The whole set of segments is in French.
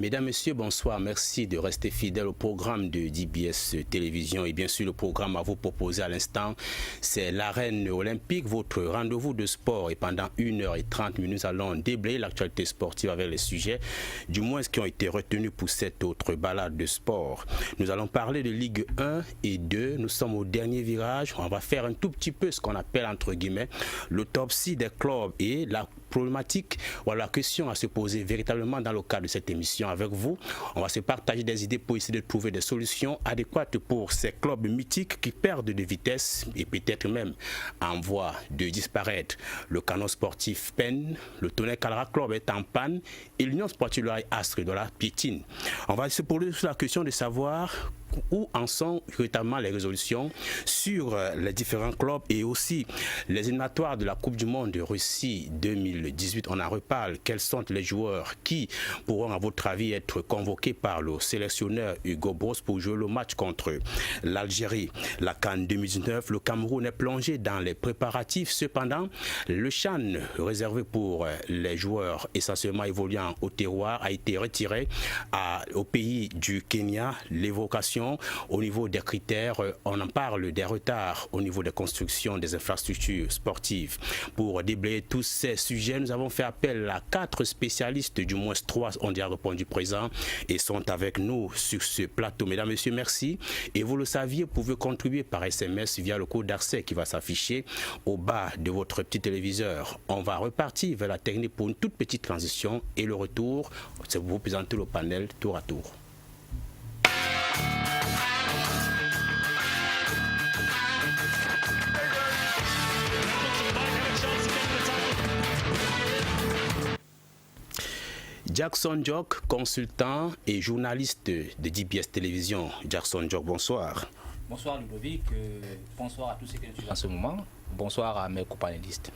Mesdames, Messieurs, bonsoir. Merci de rester fidèles au programme de DBS Télévision. Et bien sûr, le programme à vous proposer à l'instant, c'est l'arène olympique, votre rendez-vous de sport. Et pendant 1h30, nous allons déblayer l'actualité sportive avec les sujets, du moins qui ont été retenus pour cette autre balade de sport. Nous allons parler de Ligue 1 et 2. Nous sommes au dernier virage. On va faire un tout petit peu ce qu'on appelle, entre guillemets, l'autopsie des clubs et la problématique, voilà, la question à se poser véritablement dans le cadre de cette émission avec vous. On va se partager des idées pour essayer de trouver des solutions adéquates pour ces clubs mythiques qui perdent de vitesse et peut-être même en voie de disparaître. Le Canon sportif peine, le Tonnerre Calara Club est en panne et l'Union sportive Astre de la piétine. On va se poser sur la question de savoir où en sont véritablement les résolutions sur les différents clubs et aussi les éliminatoires de la Coupe du Monde de Russie 2018. On en reparle. Quels sont les joueurs qui pourront, à votre avis, être convoqués par le sélectionneur Hugo Bross pour jouer le match contre l'Algérie? La CAN 2019, le Cameroun est plongé dans les préparatifs. Cependant, le CHAN réservé pour les joueurs essentiellement évoluant au terroir a été retiré au pays du Kenya. L'évocation au niveau des critères, on en parle des retards au niveau des constructions des infrastructures sportives. Pour déblayer tous ces sujets, nous avons fait appel à 4 spécialistes, du moins 3 ont déjà répondu présent et sont avec nous sur ce plateau. Mesdames, Messieurs, merci. Et vous le saviez, vous pouvez contribuer par SMS via le code d'accès qui va s'afficher au bas de votre petit téléviseur. On va repartir vers la technique pour une toute petite transition et le retour, c'est vous présenter le panel tour à tour. Jackson Jock, consultant et journaliste de DBS Télévision. Jackson Jock, bonsoir. Bonsoir Ludovic, bonsoir à tous ceux qui nous suivent en ce moment. Bonsoir à mes co-panélistes.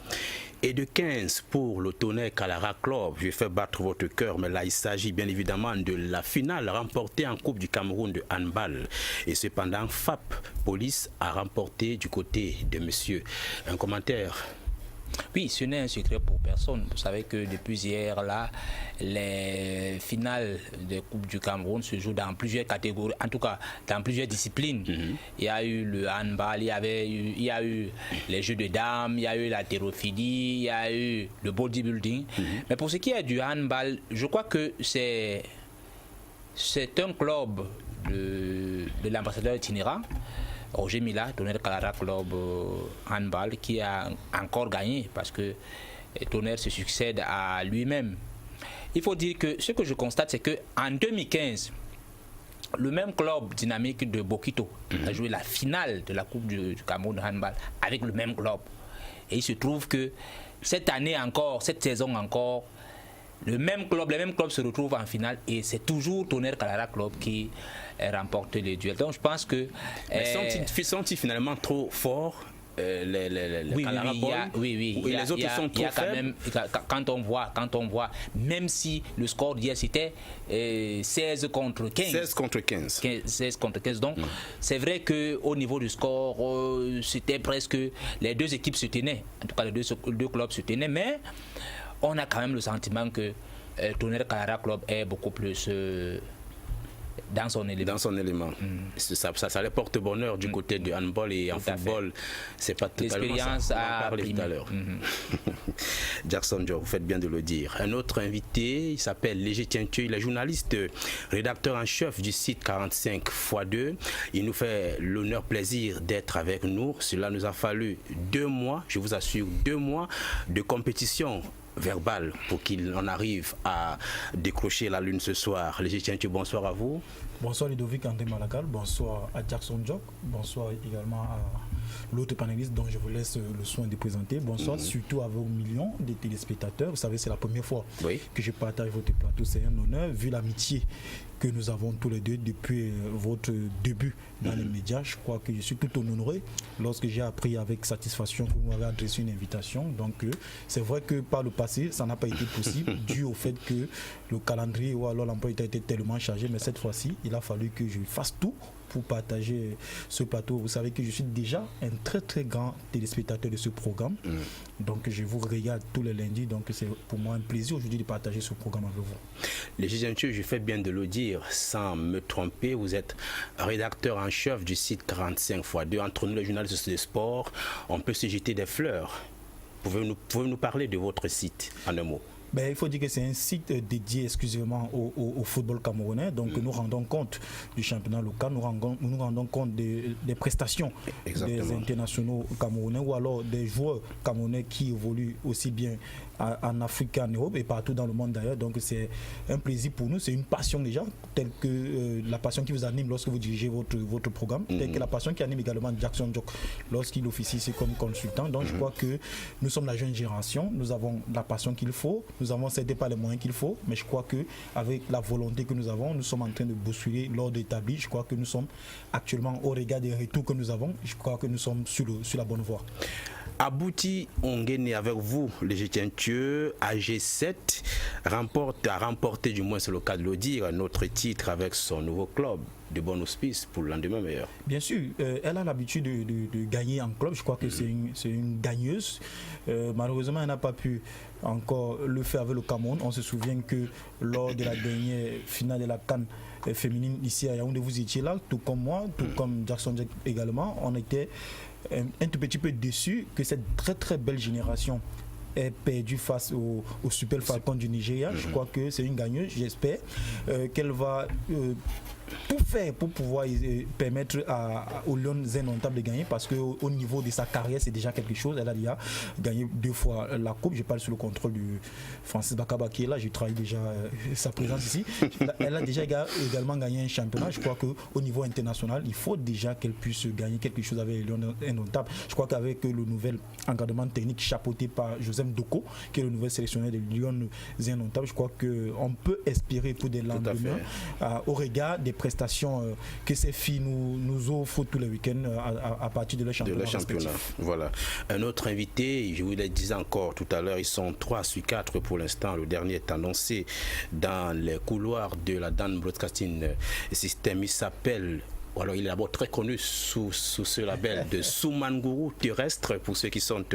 Et de 15 pour le Tonnerre Calara Club. Je fais battre votre cœur, mais là il s'agit bien évidemment de la finale remportée en Coupe du Cameroun de handball. Et cependant, FAP Police a remporté du côté de monsieur. Un commentaire? Oui, ce n'est un secret pour personne. Vous savez que depuis hier, là, les finales de Coupe du Cameroun se jouent dans plusieurs catégories, en tout cas dans plusieurs disciplines. Il y a eu le handball, il y a eu les jeux de dames, il y a eu la thérophilie, il y a eu le bodybuilding. Mais pour ce qui est du handball, je crois que c'est un club de l'ambassadeur itinérant, Roger Mila, Tonnerre Calara Club handball, qui a encore gagné parce que Tonnerre se succède à lui-même. Il faut dire que ce que je constate, c'est qu'en 2015, le même club dynamique de Bokito a joué la finale de la Coupe du Cameroun de handball avec le même club. Et il se trouve que cette année encore, cette saison encore, les mêmes clubs se retrouvent en finale et c'est toujours Tonnerre Calara Club qui remporte les duels. Donc je pense que... sont-ils finalement trop forts les Calara Boys? Oui. Et les autres sont trop faibles. Quand on voit, même si le score d'hier c'était 16 contre 15. 16 contre 15. Donc c'est vrai qu'au niveau du score, c'était presque... Les deux équipes se tenaient. En tout cas, les deux clubs se tenaient. Mais on a quand même le sentiment que Tonnerre Calara Club est beaucoup plus dans son élément. Ça les porte bonheur du côté du handball et en football. C'est pas totalement ça. On en parlait tout à l'heure. Jackson Joe, vous faites bien de le dire. Un autre invité, il s'appelle Léger Tientueux, il est journaliste, rédacteur en chef du site 45x2. Il nous fait l'honneur, plaisir d'être avec nous. Cela nous a fallu 2 mois, je vous assure, 2 mois de compétition verbal pour qu'il en arrive à décrocher la lune ce soir. Léger Tientueux, bonsoir à vous. Bonsoir Ludovic André Malagal, bonsoir à Jackson Jock, bonsoir également à l'autre panéliste dont je vous laisse le soin de présenter. Bonsoir surtout à vos millions de téléspectateurs. Vous savez, c'est la première fois que je partage votre plateau. C'est un honneur vu l'amitié que nous avons tous les deux depuis votre début dans les médias. Je crois que je suis tout honoré lorsque j'ai appris avec satisfaction que vous m'avez adressé une invitation. Donc c'est vrai que par le passé, ça n'a pas été possible dû au fait que le calendrier ou alors l'emploi a été tellement chargé. Mais cette fois-ci, il a fallu que je fasse tout pour partager ce plateau. Vous savez que je suis déjà un très très grand téléspectateur de ce programme. Donc je vous regarde tous les lundis. Donc c'est pour moi un plaisir aujourd'hui de partager ce programme avec vous. Les Gigentieux, je fais bien de le dire sans me tromper. Vous êtes rédacteur en chef du site 45x2. Entre nous, les journalistes de sport, on peut se jeter des fleurs. Pouvez-vous nous parler de votre site en un mot? Il faut dire que c'est un site dédié exclusivement au football camerounais. Donc nous rendons compte du championnat local, nous rendons compte des prestations des internationaux camerounais ou alors des joueurs camerounais qui évoluent aussi bien en Afrique qu'en Europe et partout dans le monde d'ailleurs. Donc c'est un plaisir pour nous, c'est une passion déjà, telle que la passion qui vous anime lorsque vous dirigez votre programme, telle que la passion qui anime également Jackson Jock lorsqu'il officie ici comme consultant. Donc je crois que nous sommes la jeune génération, nous avons la passion qu'il faut, nous avons certes pas les moyens qu'il faut, mais je crois qu'avec la volonté que nous avons, nous sommes en train de bousculer l'ordre établi. Je crois que nous sommes actuellement au regard des retours que nous avons, je crois que nous sommes sur la bonne voie. Abouti Ongene avec vous, les Gigentieux, AG7 a remporté, du moins c'est le cas de le dire, notre titre avec son nouveau club de bon auspice pour le lendemain meilleur. Bien sûr, elle a l'habitude de gagner en club. Je crois que c'est une gagneuse. Malheureusement, elle n'a pas pu encore le faire avec le Cameroun. On se souvient que lors de la dernière finale de la CAN féminine ici à Yaoundé, vous étiez là, tout comme moi, tout comme Jackson Jack également. On était un tout petit peu déçus que cette très très belle génération ait perdu face au Super Falcon du Nigeria. Je crois que c'est une gagneuse. J'espère qu'elle va tout faire pour pouvoir permettre aux Lions indomptables de gagner, parce qu'au niveau de sa carrière c'est déjà quelque chose. Elle a déjà gagné 2 fois la coupe. Je parle sous le contrôle de Francis Bakaba qui est là, j'ai travaillé déjà sa présence ici. Elle a déjà également gagné un championnat. Je crois qu'au niveau international il faut déjà qu'elle puisse gagner quelque chose avec les Lions indomptables. Je crois qu'avec le nouvel encadrement technique chapeauté par Joseph Doko, qui est le nouvel sélectionneur des Lions indomptables, je crois qu'on peut espérer pour des lendemains au regard des prestations que ces filles nous offrent tous les week-ends à partir de leur championnat. Voilà. Un autre invité, je vous l'ai dit encore tout à l'heure, ils sont 3 sur 4 pour l'instant. Le dernier est annoncé dans les couloirs de la Dan Broadcasting System. Il s'appelle... Alors, il est d'abord très connu sous ce label de Soumanguru terrestre, pour ceux qui sont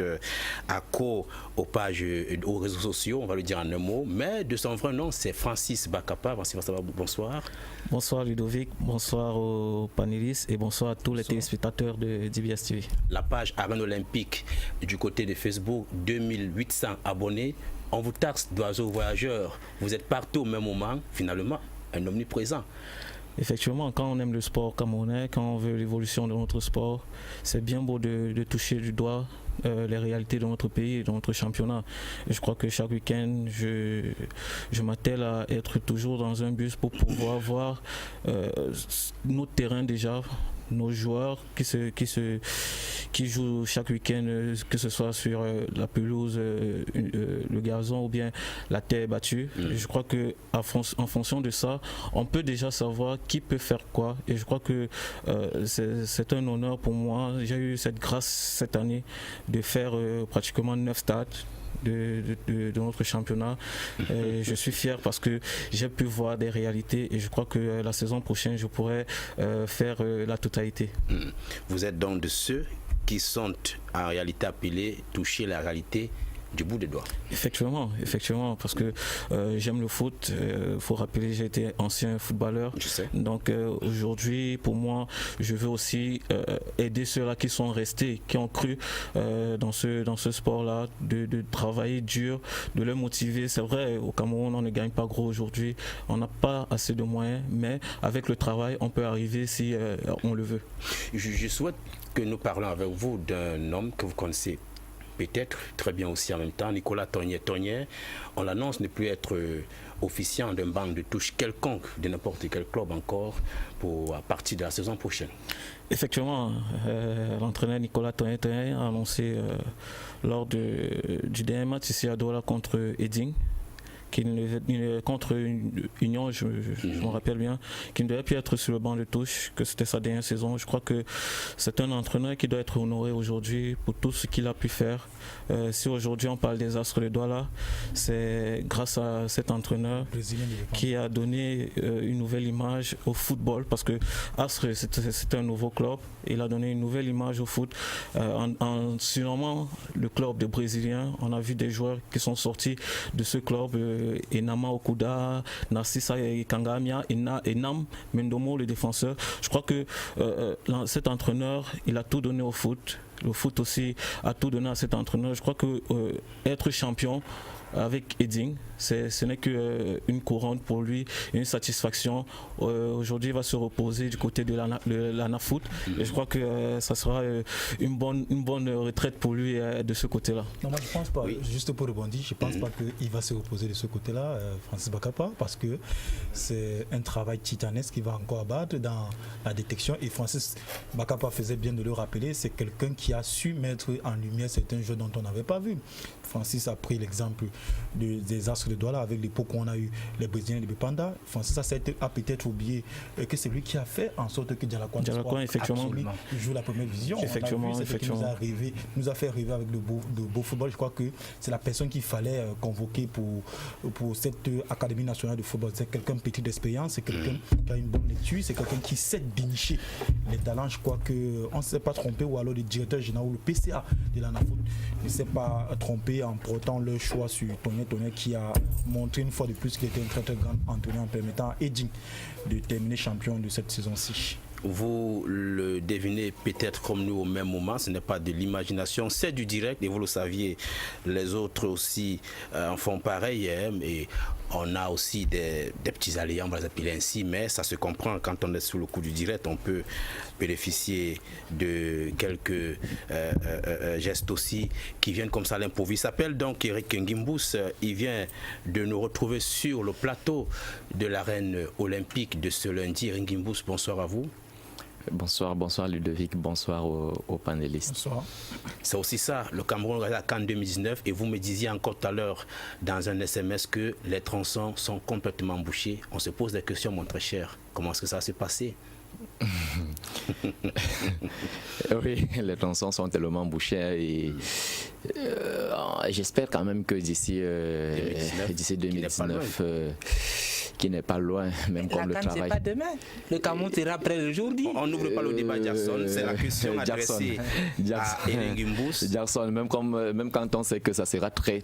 accros aux pages, aux réseaux sociaux, on va le dire en un mot. Mais de son vrai nom, c'est Francis Bakapa. Francis Bakapa, bonsoir. Bonsoir Ludovic, bonsoir aux panélistes et bonsoir à tous les téléspectateurs de DBS TV. La page Arène Olympique du côté de Facebook, 2800 abonnés. On vous taxe d'oiseaux voyageurs. Vous êtes partout au même moment, finalement, un omniprésent. Effectivement, quand on aime le sport camerounais, quand on veut l'évolution de notre sport, c'est bien beau de toucher du doigt les réalités de notre pays et de notre championnat. Et je crois que chaque week-end, je m'attelle à être toujours dans un bus pour pouvoir voir notre terrain déjà, nos joueurs qui jouent chaque week-end, que ce soit sur la pelouse, le gazon ou bien la terre battue. Je crois que en fonction de ça, on peut déjà savoir qui peut faire quoi. Et je crois que c'est un honneur pour moi. J'ai eu cette grâce cette année de faire pratiquement 9 stades de notre championnat. Je suis fier parce que j'ai pu voir des réalités et je crois que la saison prochaine je pourrai faire la totalité. Vous êtes donc de ceux qui sont en réalité appelés toucher la réalité du bout des doigts. Effectivement, parce que j'aime le foot. Faut rappeler, j'ai été ancien footballeur. Je sais. Donc aujourd'hui, pour moi, je veux aussi aider ceux-là qui sont restés, qui ont cru dans ce sport-là, de travailler dur, de les motiver. C'est vrai, au Cameroun, on ne gagne pas gros aujourd'hui. On n'a pas assez de moyens, mais avec le travail, on peut arriver si on le veut. Je souhaite que nous parlons avec vous d'un homme que vous connaissez peut-être très bien aussi en même temps, Nicolas Tonnier. On l'annonce ne plus être officiant d'un banc de touche quelconque de n'importe quel club encore à partir de la saison prochaine. Effectivement, l'entraîneur Nicolas Tonnier a annoncé lors du dernier match ici à Douala contre Eding contre Union, je me rappelle bien, qui ne devait plus être sur le banc de touche, que c'était sa dernière saison. Je crois que c'est un entraîneur qui doit être honoré aujourd'hui pour tout ce qu'il a pu faire. Si aujourd'hui on parle des Astres de Douala, c'est grâce à cet entraîneur qui a donné une nouvelle image au football, parce que Astres c'est un nouveau club. Il a donné une nouvelle image au foot en surnommant le club des Brésiliens. On a vu des joueurs qui sont sortis de ce club, Enama Okuda, Narcissa Kangamia, Enam Mendomo, le défenseur. Je crois que cet entraîneur, il a tout donné au foot. Le foot aussi a tout donné à cet entraîneur. Je crois que être champion avec Eding, ce n'est qu'une couronne pour lui, une satisfaction. Aujourd'hui, il va se reposer du côté de l'ANAFoot et je crois que ça sera une bonne retraite pour lui de ce côté-là. Non, moi je pense pas, juste pour rebondir, je pense pas qu'il va se reposer de ce côté-là, Francis Bakapa, parce que c'est un travail titanesque qu'il va encore abattre dans la détection, et Francis Bakapa faisait bien de le rappeler, c'est quelqu'un qui a su mettre en lumière certains jeux dont on n'avait pas vu. Francis a pris l'exemple des Astres de Douala avec l'époque où on a eu les Brésiliens de Bipanda. Francis a peut-être oublié que c'est lui qui a fait en sorte que Dialakouan joue la première vision. Effectivement, on a vu, c'est qui nous a fait rêver avec le beau football. Je crois que c'est la personne qu'il fallait convoquer pour cette Académie nationale de football. C'est quelqu'un petit d'expérience, c'est quelqu'un qui a une bonne lecture, c'est quelqu'un qui sait dénicher les talents. Je crois qu'on ne s'est pas trompé, ou alors le directeur général ou le PCA de l'ANAFoot ne s'est pas trompé en portant le choix sur Tonnet qui a montré une fois de plus qu'il était un très très grand entraîneur en permettant à Eding de terminer champion de cette saison-ci. Vous le devinez peut-être comme nous au même moment, ce n'est pas de l'imagination, c'est du direct, et vous le saviez, les autres aussi en font pareil, et on a aussi des petits aléas, on va les appeler ainsi, mais ça se comprend quand on est sous le coup du direct, on peut bénéficier de quelques gestes aussi qui viennent comme ça à l'improviste. Il s'appelle donc Eric Ngimbous, il vient de nous retrouver sur le plateau de l'arène olympique de ce lundi. Eric Ngimbous, bonsoir à vous. Bonsoir Ludovic, bonsoir aux panélistes. Bonsoir. C'est aussi ça, le Cameroun à la CAN 2019, et vous me disiez encore tout à l'heure dans un SMS que les tronçons sont complètement bouchés. On se pose des questions, mon très cher. Comment est-ce que ça s'est passé? Oui, les tronçons sont tellement bouchés et j'espère quand même que d'ici 2019 qui n'est pas loin, même comme le travail. C'est pas demain. Le Cameroun sera prêt aujourd'hui. On n'ouvre pas le débat Jackson, c'est la question adressée à Eric Ngimbous. Jackson, même quand on sait que ça sera très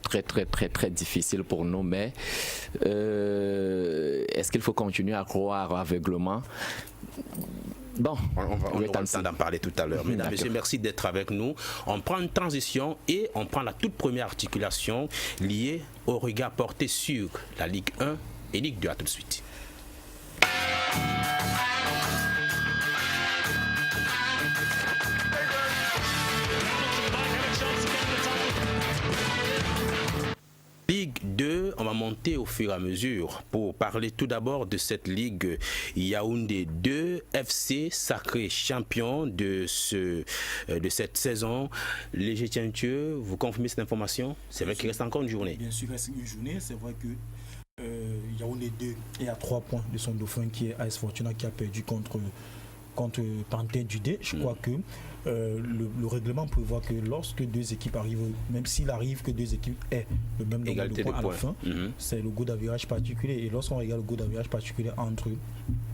difficile pour nous, mais est-ce qu'il faut continuer à croire aveuglement? Bon, on aura le temps d'en parler tout à l'heure. Mesdames, Messieurs, merci d'être avec nous. On prend une transition et on prend la toute première articulation liée au regard porté sur la Ligue 1 et Ligue 2. À tout de suite. Ligue 2, on va monter au fur et à mesure pour parler tout d'abord de cette Ligue Yaoundé 2, FC sacré champion de cette saison. Léger Tientieux, vous confirmez cette information? C'est vrai qu'il reste encore une journée. Bien sûr, il reste une journée. C'est vrai que Yaoundé 2 est à 3 points de son dauphin qui est AS Fortuna, qui a perdu contre Panthère du Dé. Je crois que le règlement prévoit que lorsque deux équipes arrivent, même s'il arrive que deux équipes aient le même nombre de points à la fin, c'est le goal d'average particulier. Et lorsqu'on regarde le goal d'average particulier entre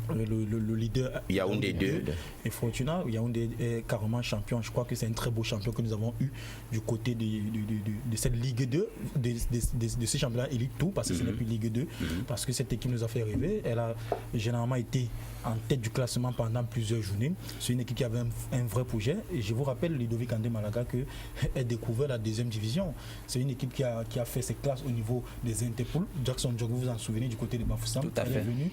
le leader Yaoundé 2 et Fortuna, Yaoundé est carrément champion. Je crois que c'est un très beau champion que nous avons eu du côté de cette Ligue 2, de ce championnat Elite Tour, parce que ce n'est plus Ligue 2, parce que cette équipe nous a fait rêver. Elle a généralement été en tête du classement pendant plusieurs journées. C'est une équipe qui avait un vrai projet. Et je vous rappelle, Ludovic André Malaga, qu'elle découvert la deuxième division. C'est une équipe qui a fait ses classes au niveau des Interpol. Jackson Djog, vous vous en souvenez, du côté de Bafoussam. Elle est venue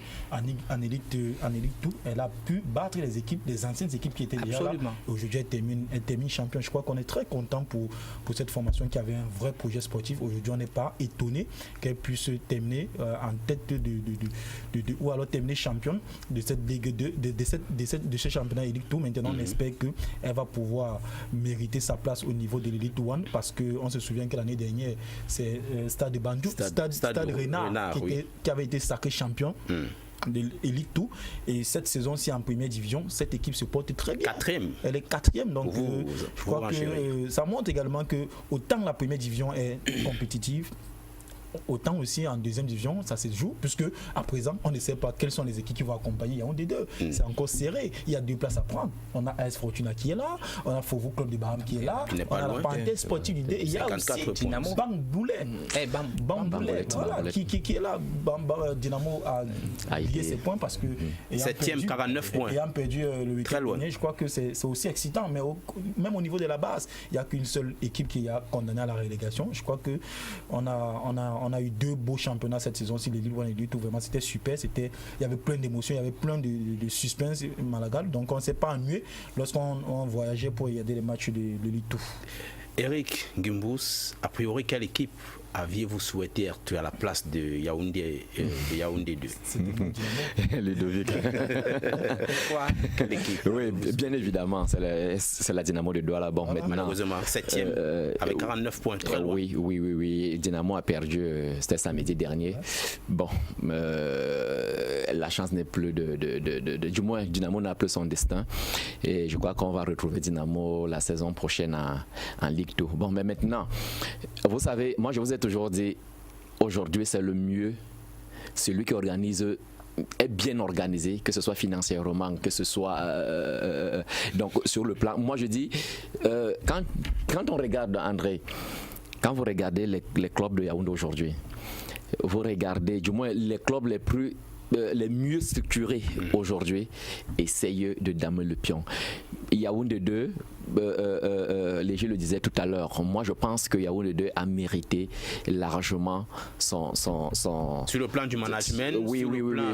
en Elite qu'en Elite 2, elle a pu battre les anciennes équipes qui étaient déjà là. Aujourd'hui, elle termine champion. Je crois qu'on est très content pour cette formation qui avait un vrai projet sportif. Aujourd'hui, on n'est pas étonné qu'elle puisse terminer en tête ou alors terminer championne de cette Ligue 2, de ce championnat Elite 2. Maintenant, on espère qu'elle va pouvoir mériter sa place au niveau de l'Elite 1 parce qu'on se souvient que l'année dernière, c'est Stade Bandung, Stade Renard qui avait été sacré champion de l'Elite 2 et cette saison-ci en première division, cette équipe se porte très bien. Elle est 4e, donc je crois que ça montre également que autant la première division est compétitive, autant aussi en deuxième division ça se joue, puisque à présent on ne sait pas quelles sont les équipes qui vont accompagner Yaoundé 2. C'est encore serré, il y a 2 places à prendre. On a AS Fortuna qui est là, on a Fauveau Club de Baham qui est là, on a la Parenthèse Sportive Idée, et il y a aussi Dynamo Bamboulet qui est là. Dynamo a lié ses points parce que 7e 49 points ayant perdu le week-end dernier. Je crois que c'est aussi excitant, mais même au niveau de la base, il n'y a qu'une seule équipe qui a condamné à la relégation. Je crois que on a eu 2 beaux championnats cette saison-ci, les Lille 1 et Lille 2, vraiment c'était super, il y avait plein d'émotions, il y avait plein de suspense Malagal, donc on ne s'est pas ennuyé lorsqu'on voyageait pour regarder les matchs de Lille 2. Eric Gimbous, a priori quelle équipe aviez-vous souhaité être à la place de Yaoundé 2? Ludovic. Oui, bien évidemment, c'est la Dynamo de Douala. Bon, maintenant, malheureusement, 7e avec 49 points, très loin. Oui. Dynamo a perdu, c'était samedi dernier. Bon, la chance n'est plus du moins, Dynamo n'a plus son destin. Et je crois qu'on va retrouver Dynamo la saison prochaine en Ligue 2. Bon, mais maintenant, vous savez, moi je vous ai toujours dit, aujourd'hui c'est le mieux, celui qui organise est bien organisé, que ce soit financièrement, que ce soit donc sur le plan. Moi je dis, quand on regarde, André, quand vous regardez les clubs de Yaoundé aujourd'hui, vous regardez du moins les clubs les mieux structurés aujourd'hui, essayez de damer le pion. Yaoundé 2, Léger le disait tout à l'heure, moi je pense que Yaoundé 2 a mérité largement son sur le plan du management. Oui,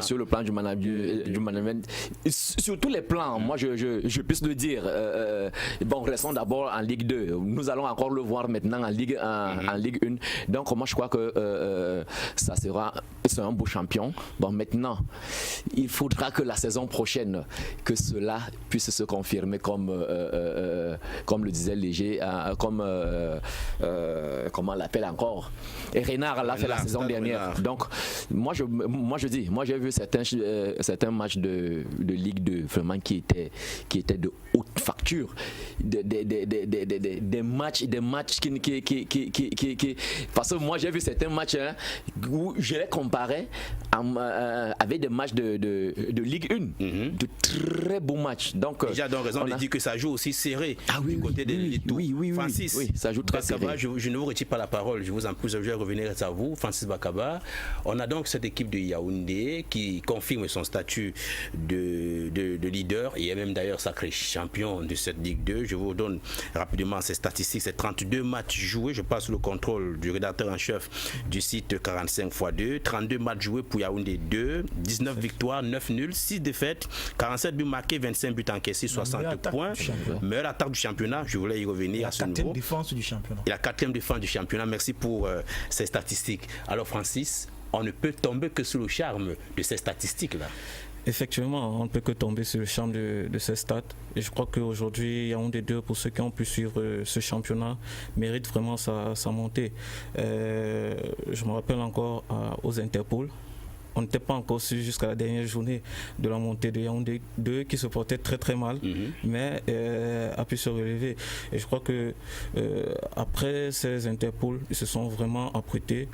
sur le plan du management, sur tous les plans. Moi je puisse le dire. Bon, restons d'abord en Ligue 2. Nous allons encore le voir maintenant en Ligue 1. Donc moi je crois que c'est un beau champion. Bon, maintenant il faudra que la saison prochaine que cela puisse se confirmer comme le disait Léger, comment on l'appelle encore, et Renard l'a fait la saison dernière. Donc moi j'ai vu certains matchs de Ligue 2 vraiment qui étaient de haute facture, des matchs qui parce que moi j'ai vu certains matchs où je les comparais avec des matchs de Ligue 1, de très beaux matchs. Donc déjà donc raison de dire que ça joue aussi serré du côté des Lito. Francis, ça joue très serré. Je ne vous retire pas la parole, je vous en prie, je vais revenir à vous, Francis Bakaba. On a donc cette équipe de Yaoundé qui confirme son statut de leader et est même d'ailleurs sacré champion de cette Ligue 2. Je vous donne rapidement ces statistiques, c'est 32 matchs joués, je passe sous le contrôle du rédacteur en chef du site 45x2, 32 matchs joués pour Yaoundé 2, 19 victoires, 9 nuls, 6 défaites, 47 buts marqués, 25 buts encaissés, 60 points. Meilleure attaque du championnat, je voulais y revenir à ce niveau. La 4e défense du championnat. Et la 4e défense du championnat, merci pour ces statistiques. Alors Francis, on ne peut tomber que sous le charme de ces statistiques-là. Effectivement, on ne peut que tomber sur le charme de ces stats. Et je crois qu'aujourd'hui, Yaoundé 2, pour ceux qui ont pu suivre ce championnat, mérite vraiment sa montée. Je me rappelle encore aux Interpol. On n'était pas encore sûr jusqu'à la dernière journée de la montée de Yaoundé 2 qui se portait très très mal, mais a pu se relever. Et je crois que après ces Interpol, ils se sont vraiment apprêtés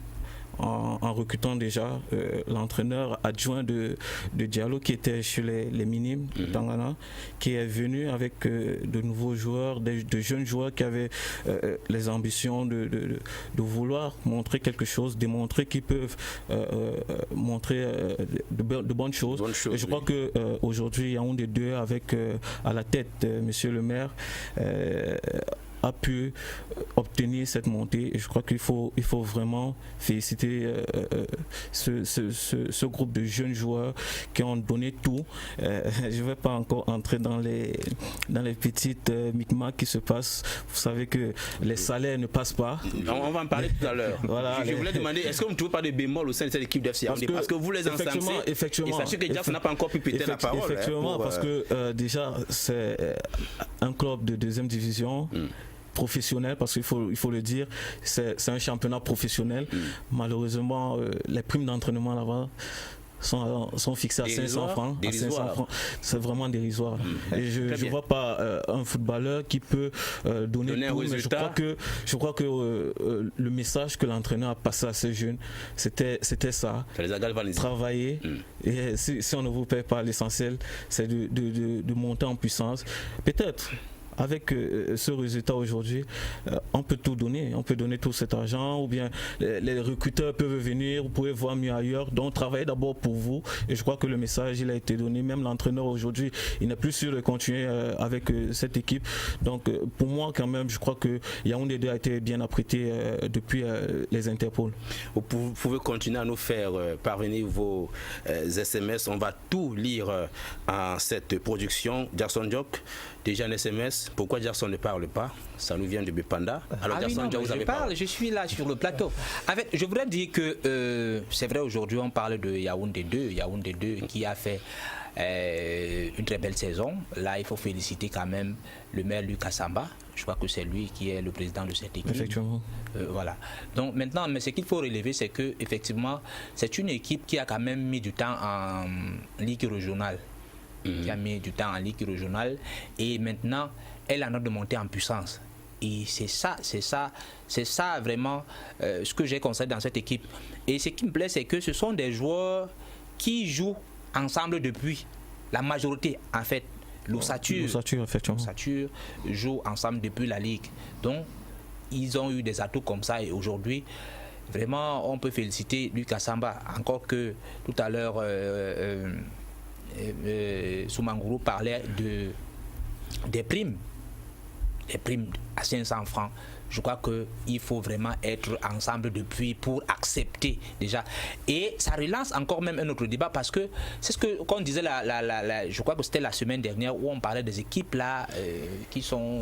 en recrutant déjà l'entraîneur adjoint de Diallo qui était chez les Minimes de Tangana, qui est venu avec de nouveaux joueurs, de jeunes joueurs qui avaient les ambitions de vouloir montrer quelque chose, démontrer qu'ils peuvent montrer de bonnes choses. Et je crois qu'aujourd'hui, Yaoundé 2 avec à la tête monsieur le maire, a pu obtenir cette montée. Et je crois qu'il faut vraiment féliciter ce groupe de jeunes joueurs qui ont donné tout. Je ne vais pas encore entrer dans les petites micmacs qui se passent. Vous savez que les salaires ne passent pas. On va en parler tout à l'heure. Voilà, je voulais demander, est-ce que vous ne trouvez pas de bémol au sein de cette équipe d'FC Yaoundé parce que vous les encensez, et sachez que Jackson n'a pas encore pu péter la parole. Effectivement, parce que déjà, c'est un club de deuxième division. Professionnel, parce qu'il faut le dire, c'est un championnat professionnel. Malheureusement, les primes d'entraînement là-bas sont fixés à 500 francs. C'est vraiment dérisoire. Et je ne vois pas un footballeur qui peut donner tout, mais je crois que le message que l'entraîneur a passé à ces jeunes, c'était ça. Travailler. Et si on ne vous paye pas, l'essentiel, c'est de monter en puissance. Peut-être avec ce résultat aujourd'hui, on peut tout donner. On peut donner tout cet argent, ou bien les recruteurs peuvent venir, vous pouvez voir mieux ailleurs. Donc travaillez d'abord pour vous. Et je crois que le message, il a été donné. Même l'entraîneur aujourd'hui, il n'est plus sûr de continuer avec cette équipe. Donc pour moi, quand même, je crois que Yaoundé 2 a été bien apprêté depuis les Interpol. Vous pouvez continuer à nous faire parvenir vos SMS. On va tout lire en cette production. Jackson Jock, déjà un SMS. Pourquoi Jackson ne parle pas? Ça nous vient de Bepanda. Alors Jackson, vous avez parlé. Je suis là sur le plateau. En fait, je voudrais dire que c'est vrai, aujourd'hui on parle de Yaoundé 2 qui a fait une très belle saison. Là, il faut féliciter quand même le maire Lucas Samba. Je crois que c'est lui qui est le président de cette équipe. Effectivement. Voilà. Donc maintenant, mais ce qu'il faut relever, c'est que effectivement, c'est une équipe qui a quand même mis du temps en Ligue régionale. Qui a mis du temps en Ligue régionale, et maintenant elle en a de monter en puissance. Et c'est ça vraiment ce que j'ai constaté dans cette équipe. Et ce qui me plaît, c'est que ce sont des joueurs qui jouent ensemble depuis la majorité, en fait. L'Ossature joue ensemble depuis la Ligue. Donc ils ont eu des atouts comme ça, et aujourd'hui vraiment on peut féliciter Lucas Samba. Encore que tout à l'heure Soumanguru parlait des primes à 500 francs. Je crois qu'il faut vraiment être ensemble depuis pour accepter déjà. Et ça relance encore même un autre débat, parce que c'est ce qu'on disait, je crois que c'était la semaine dernière, où on parlait des équipes là qui sont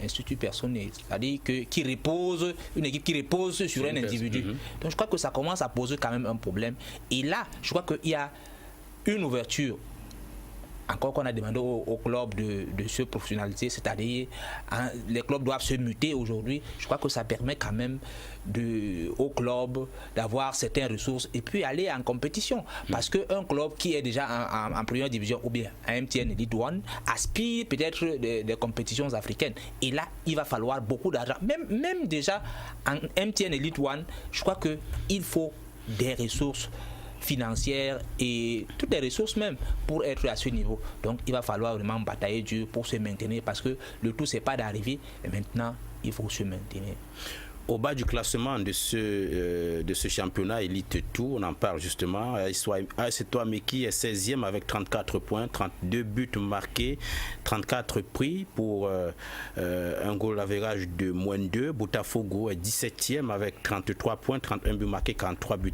instituts personnels, c'est-à-dire une équipe qui repose sur un individu. Donc je crois que ça commence à poser quand même un problème. Et là, je crois qu'il y a une ouverture, encore qu'on a demandé au club de se professionnaliser, c'est-à-dire les clubs doivent se muter aujourd'hui. Je crois que ça permet quand même au club d'avoir certaines ressources et puis aller en compétition. Parce qu'un club qui est déjà en première division, ou bien un MTN Elite One, aspire peut-être des compétitions africaines. Et là, il va falloir beaucoup d'argent. Même déjà en MTN Elite One, je crois qu'il faut des ressources financières et toutes les ressources même pour être à ce niveau. Donc il va falloir vraiment batailler dur pour se maintenir, parce que le tout c'est pas d'arriver, mais maintenant il faut se maintenir. Au bas du classement de ce championnat Elite Tour, on en parle justement. AS Touameki est 16e avec 34 points, 32 buts marqués, 34 pris pour un goal average de -2. Botafogo est 17e avec 33 points, 31 buts marqués, 43 buts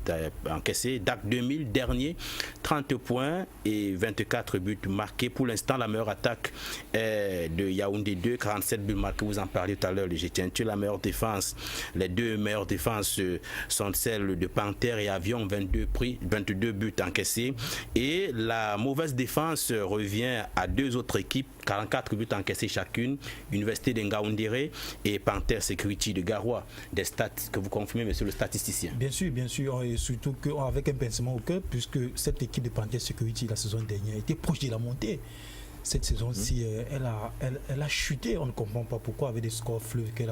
encaissés. DAC 2000, dernier, 30 points et 24 buts marqués. Pour l'instant, la meilleure attaque est de Yaoundé 2, 47 buts marqués. Vous en parliez tout à l'heure, le GTN. La meilleure défense, les deux meilleures défenses sont celles de Panther et Avion, 22 buts encaissés. Et la mauvaise défense revient à deux autres équipes, 44 buts encaissés chacune, Université de Ngaoundéré et Panther Security de Garoua. Des stats que vous confirmez, monsieur le statisticien? Bien sûr, et surtout qu'avec un pincement au cœur, puisque cette équipe de Panther Security la saison dernière était proche de la montée. Cette saison-ci, elle a chuté. On ne comprend pas pourquoi, avec des scores fleuves qu'elle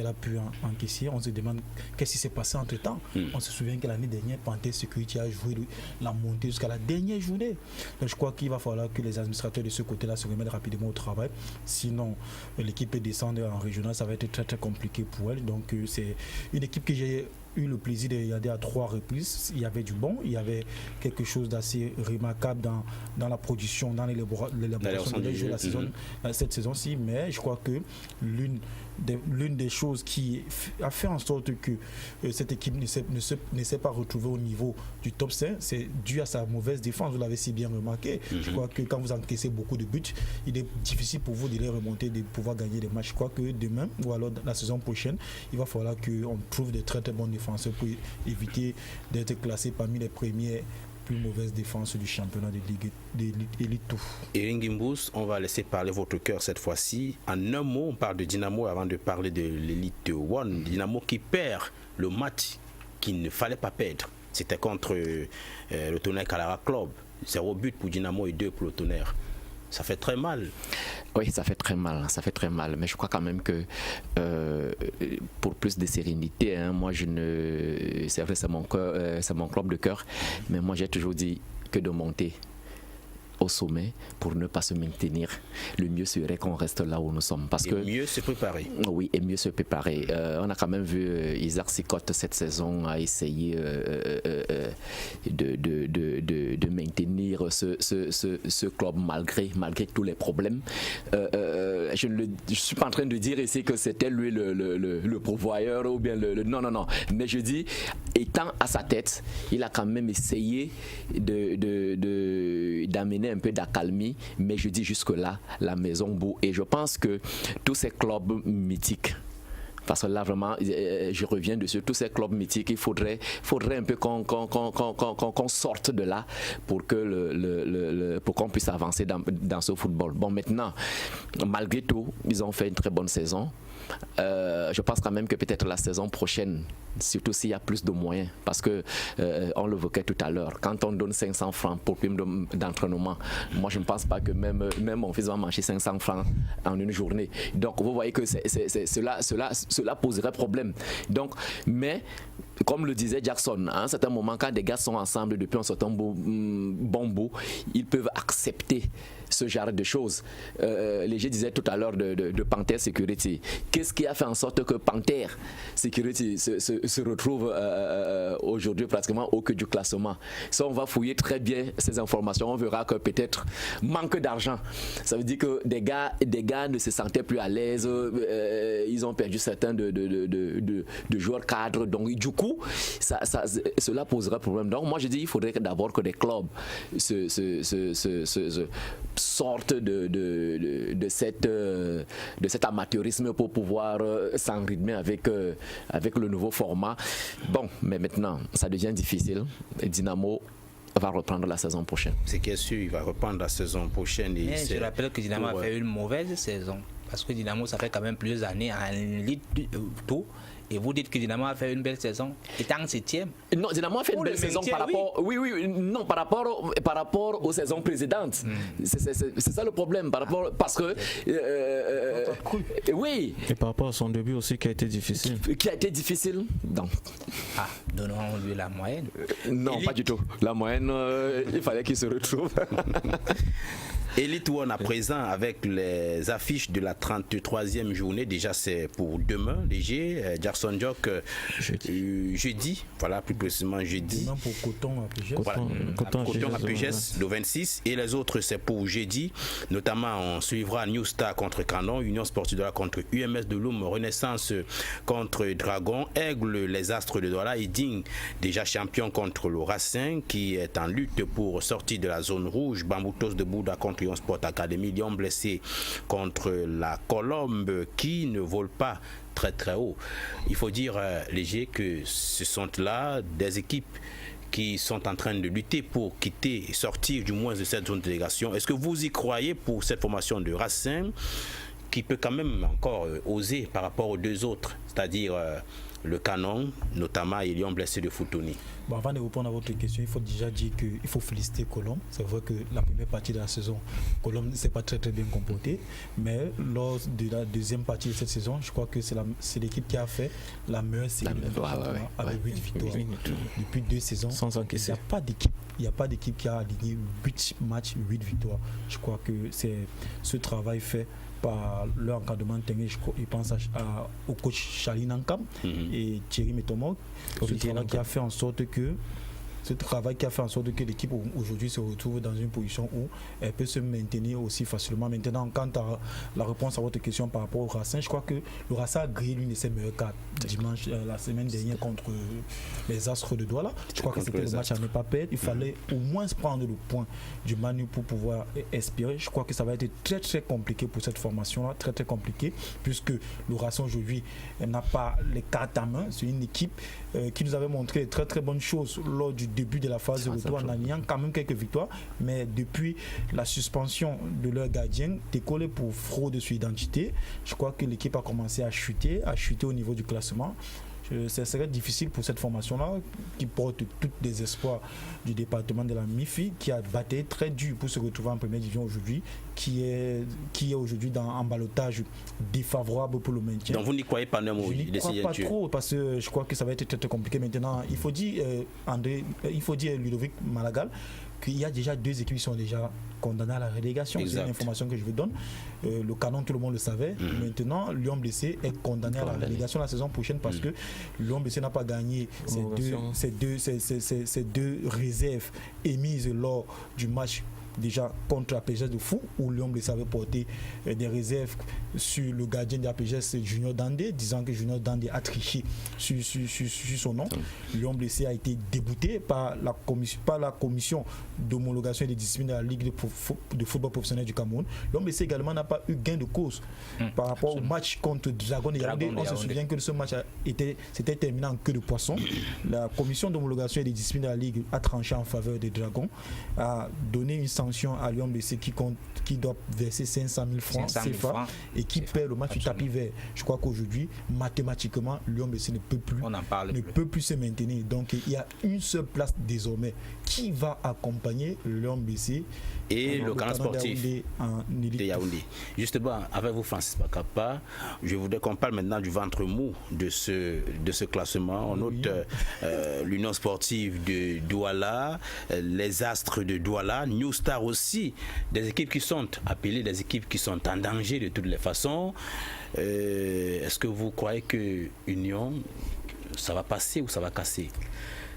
a pu encaisser. On se demande qu'est-ce qui s'est passé entre temps. On se souvient que l'année dernière, Panther Security a joué la montée jusqu'à la dernière journée. Donc je crois qu'il va falloir que les administrateurs de ce côté-là se remettent rapidement au travail. Sinon, l'équipe descendre en régional, ça va être très très compliqué pour elle. Donc c'est une équipe que j'ai eu le plaisir de regarder à 3 reprises. Il y avait du bon, il y avait quelque chose d'assez remarquable dans la production, dans l'élaboration de jeu cette saison-ci. Mais je crois que l'une des choses qui a fait en sorte que cette équipe ne s'est pas retrouvée au niveau du top 5, c'est dû à sa mauvaise défense. Vous l'avez si bien remarqué. Je crois que quand vous encaissez beaucoup de buts, il est difficile pour vous de les remonter, de pouvoir gagner des matchs. Je crois que demain ou alors la saison prochaine, il va falloir qu'on trouve des très très bons défenseurs pour éviter d'être classé parmi les premiers plus mauvaises défenses du championnat de Ligue d'élite tout. Eric Gimbous, on va laisser parler votre cœur cette fois-ci. En un mot, on parle de Dynamo avant de parler de l'élite One. Dynamo qui perd le match qu'il ne fallait pas perdre. C'était contre le Tonnerre Calara Club. 0 but pour Dynamo et 2 pour le Tonnerre. Ça fait très mal. Oui, ça fait très mal. Mais je crois quand même que pour plus de sérénité, moi c'est vrai, c'est mon club de cœur, mais moi j'ai toujours dit que de monter au sommet pour ne pas se maintenir, le mieux serait qu'on reste là où nous sommes. Parce que mieux se préparer. Oui, et mieux se préparer. On a quand même vu Isaac Sikotte cette saison a essayé de maintenir ce club malgré tous les problèmes. Je ne suis pas en train de dire ici que c'était lui le pourvoyeur ou bien non. Mais je dis, étant à sa tête, il a quand même essayé d'amener un peu d'accalmie, mais je dis jusque-là, la maison bout. Et je pense que tous ces clubs mythiques, parce que là vraiment, je reviens dessus, tous ces clubs mythiques, il faudrait un peu qu'on sorte de là pour que pour qu'on puisse avancer dans ce football. Bon, maintenant, malgré tout, ils ont fait une très bonne saison. Je pense quand même que peut-être la saison prochaine, surtout s'il y a plus de moyens, parce que on l'évoquait tout à l'heure, quand on donne 500 francs pour prime d'entraînement, moi je ne pense pas que même mon fils va manger 500 francs en une journée. Donc vous voyez que cela poserait problème. Donc, mais comme le disait Jackson, à un certain moment, quand des gars sont ensemble depuis un certain bon bout, ils peuvent accepter ce genre de choses. Léger disait tout à l'heure de Panther Security. Qu'est-ce qui a fait en sorte que Panther Security se retrouve aujourd'hui pratiquement au cœur du classement? Si on va fouiller très bien ces informations, on verra que peut-être manque d'argent. Ça veut dire que des gars ne se sentaient plus à l'aise, ils ont perdu certains de joueurs cadres. Donc du coup, cela poserait problème. Donc moi je dis, il faudrait d'abord que des clubs sortent de cet amateurisme pour pouvoir s'enrythmer avec le nouveau format. Bon, mais maintenant, ça devient difficile. Et Dynamo va reprendre la saison prochaine. C'est bien sûr, il va reprendre la saison prochaine. Et je rappelle que Dynamo a fait une mauvaise saison. Parce que Dynamo, ça fait quand même plusieurs années en Ligue 2. Et vous dites que Dynamo a fait une belle saison, étant 7e. Non, Dynamo a fait une belle saison par rapport, par rapport aux saisons précédentes. C'est ça le problème, parce que oui. Et par rapport à son début aussi qui a été difficile. Qui a été difficile. Donc. Donnons-lui la moyenne. Non, pas du tout. La moyenne, il fallait qu'il se retrouve. Elite One à présent avec les affiches de la 33e journée. Déjà c'est pour demain, léger. Jackson Jock, jeudi, voilà, plus précisément jeudi. Demain pour Coton à Pugès. Voilà, Coton à Pugès, le 26. Et les autres c'est pour jeudi. Notamment on suivra New Star contre Canon, Union Sportive de la contre UMS de Loum, Renaissance contre Dragon, Aigle, les Astres de Douala et Digne, déjà champion contre le Racing qui est en lutte pour sortir de la zone rouge. Bamboutos de Bouddha contre Lyon Sport Academy, Lyon blessé contre la Colombe qui ne vole pas très très haut. Il faut dire, Léger, que ce sont là des équipes qui sont en train de lutter pour quitter et sortir du moins de cette zone de délégation. Est-ce que vous y croyez pour cette formation de Racing qui peut quand même encore oser par rapport aux deux autres, c'est-à-dire le Canon, notamment, et Lyon blessé de Foutouni? Bon, avant de répondre à votre question, il faut déjà dire qu'il faut féliciter Colombe. C'est vrai que la première partie de la saison, Colombe ne s'est pas très bien comporté, mais lors de la deuxième partie de cette saison, je crois que c'est l'équipe qui a fait la meilleure série avec 8 victoires. Depuis 2 saisons, sans encaisser. Il n'y a pas d'équipe qui a aligné 8 matchs, 8 victoires. Je crois que c'est ce travail fait par leur encadrement technique. Je pense au coach Charlie Nankam et Thierry Metomok, qui a fait en sorte que ce travail qui a fait en sorte que l'équipe aujourd'hui se retrouve dans une position où elle peut se maintenir aussi facilement. Maintenant, quant à la réponse à votre question par rapport au Racing, je crois que le Racing a grillé l'une de ses meilleures cartes dimanche, la semaine dernière contre les Astres de Douala. Je crois que c'était le match à ne pas perdre. Il fallait au moins prendre le point du Manu pour pouvoir espérer. Je crois que ça va être très très compliqué pour cette formation-là, très très compliqué, puisque le Racing aujourd'hui n'a pas les cartes à main. C'est une équipe qui nous avait montré de très très bonnes choses lors du début de la phase de retour en ayant quand même quelques victoires, mais depuis la suspension de leur gardien décollé pour fraude sur identité, je crois que l'équipe a commencé à chuter au niveau du classement. Ce serait difficile pour cette formation-là qui porte tous les espoirs du département de la MIFI, qui a battu très dur pour se retrouver en première division aujourd'hui, qui est aujourd'hui en ballottage défavorable pour le maintien. Donc vous n'y croyez pas, non? Je n'y crois pas trop, parce que je crois que ça va être très, très compliqué maintenant. Il faut dire, Ludovic Malagal, qu'il y a déjà 2 équipes qui sont déjà condamnées à la relégation. C'est une information que je vous donne. Le Canon, tout le monde le savait. Maintenant, Lyon Blessé est condamné à la relégation la saison prochaine parce que Lyon Blessé n'a pas gagné ces deux réserves émises lors du match déjà contre APGS de Fou, où Lyon Blessé avait porté des réserves sur le gardien de APGS, Junior Dandé, disant que Junior Dandé a triché sur son nom. Lyon Blessé a été débouté par la commission d'homologation et de discipline de la Ligue de football professionnel du Cameroun. Lyon Blessé également n'a pas eu gain de cause par rapport au match contre Dragon et Yaoundé. On se souvient que ce match s'était terminé en queue de poisson. La commission d'homologation et de discipline de la Ligue a tranché en faveur des Dragons, a donné une sanction à Lyon Blessé qui doit verser 500 000 francs CFA et qui perd le match du tapis vert. Je crois qu'aujourd'hui, mathématiquement, Lyon Blessé ne peut plus se maintenir. Donc il y a une seule place désormais qui va accompagner Lyon Blessé et le camp sportif de Yaoundé. Justement, avec vous, Francis Bakapa, je voudrais qu'on parle maintenant du ventre mou de ce classement. On note l'Union sportive de Douala, les Astres de Douala, New Star aussi, des équipes qui sont appelées, des équipes qui sont en danger de toutes les façons. Est-ce que vous croyez que Union, ça va passer ou ça va casser?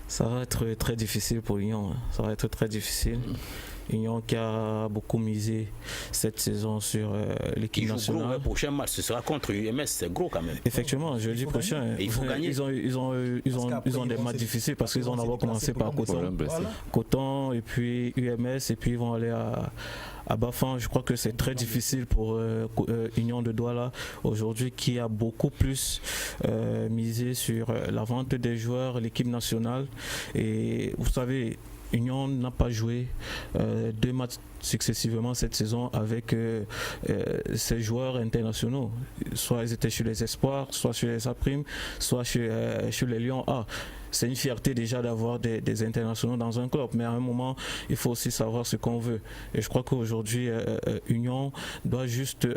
Ça va être très difficile pour Union. Ça va être très difficile. Union qui a beaucoup misé cette saison sur l'équipe nationale. Le prochain match, ce sera contre UMS, c'est gros quand même. Effectivement, jeudi prochain, il faut gagner. Ils ont des matchs difficiles parce qu'ils ont d'abord commencé par Coton et puis UMS et puis ils vont aller à Bafan. Je crois que c'est très difficile pour Union de Douala aujourd'hui qui a beaucoup plus misé sur la vente des joueurs, l'équipe nationale. Et vous savez, Union n'a pas joué 2 matchs successivement cette saison avec ses joueurs internationaux. Soit ils étaient sur les Espoirs, soit sur les A-Prime, soit sur les Lions A. C'est une fierté déjà d'avoir des internationaux dans un club, mais à un moment, il faut aussi savoir ce qu'on veut. Et je crois qu'aujourd'hui, Union doit juste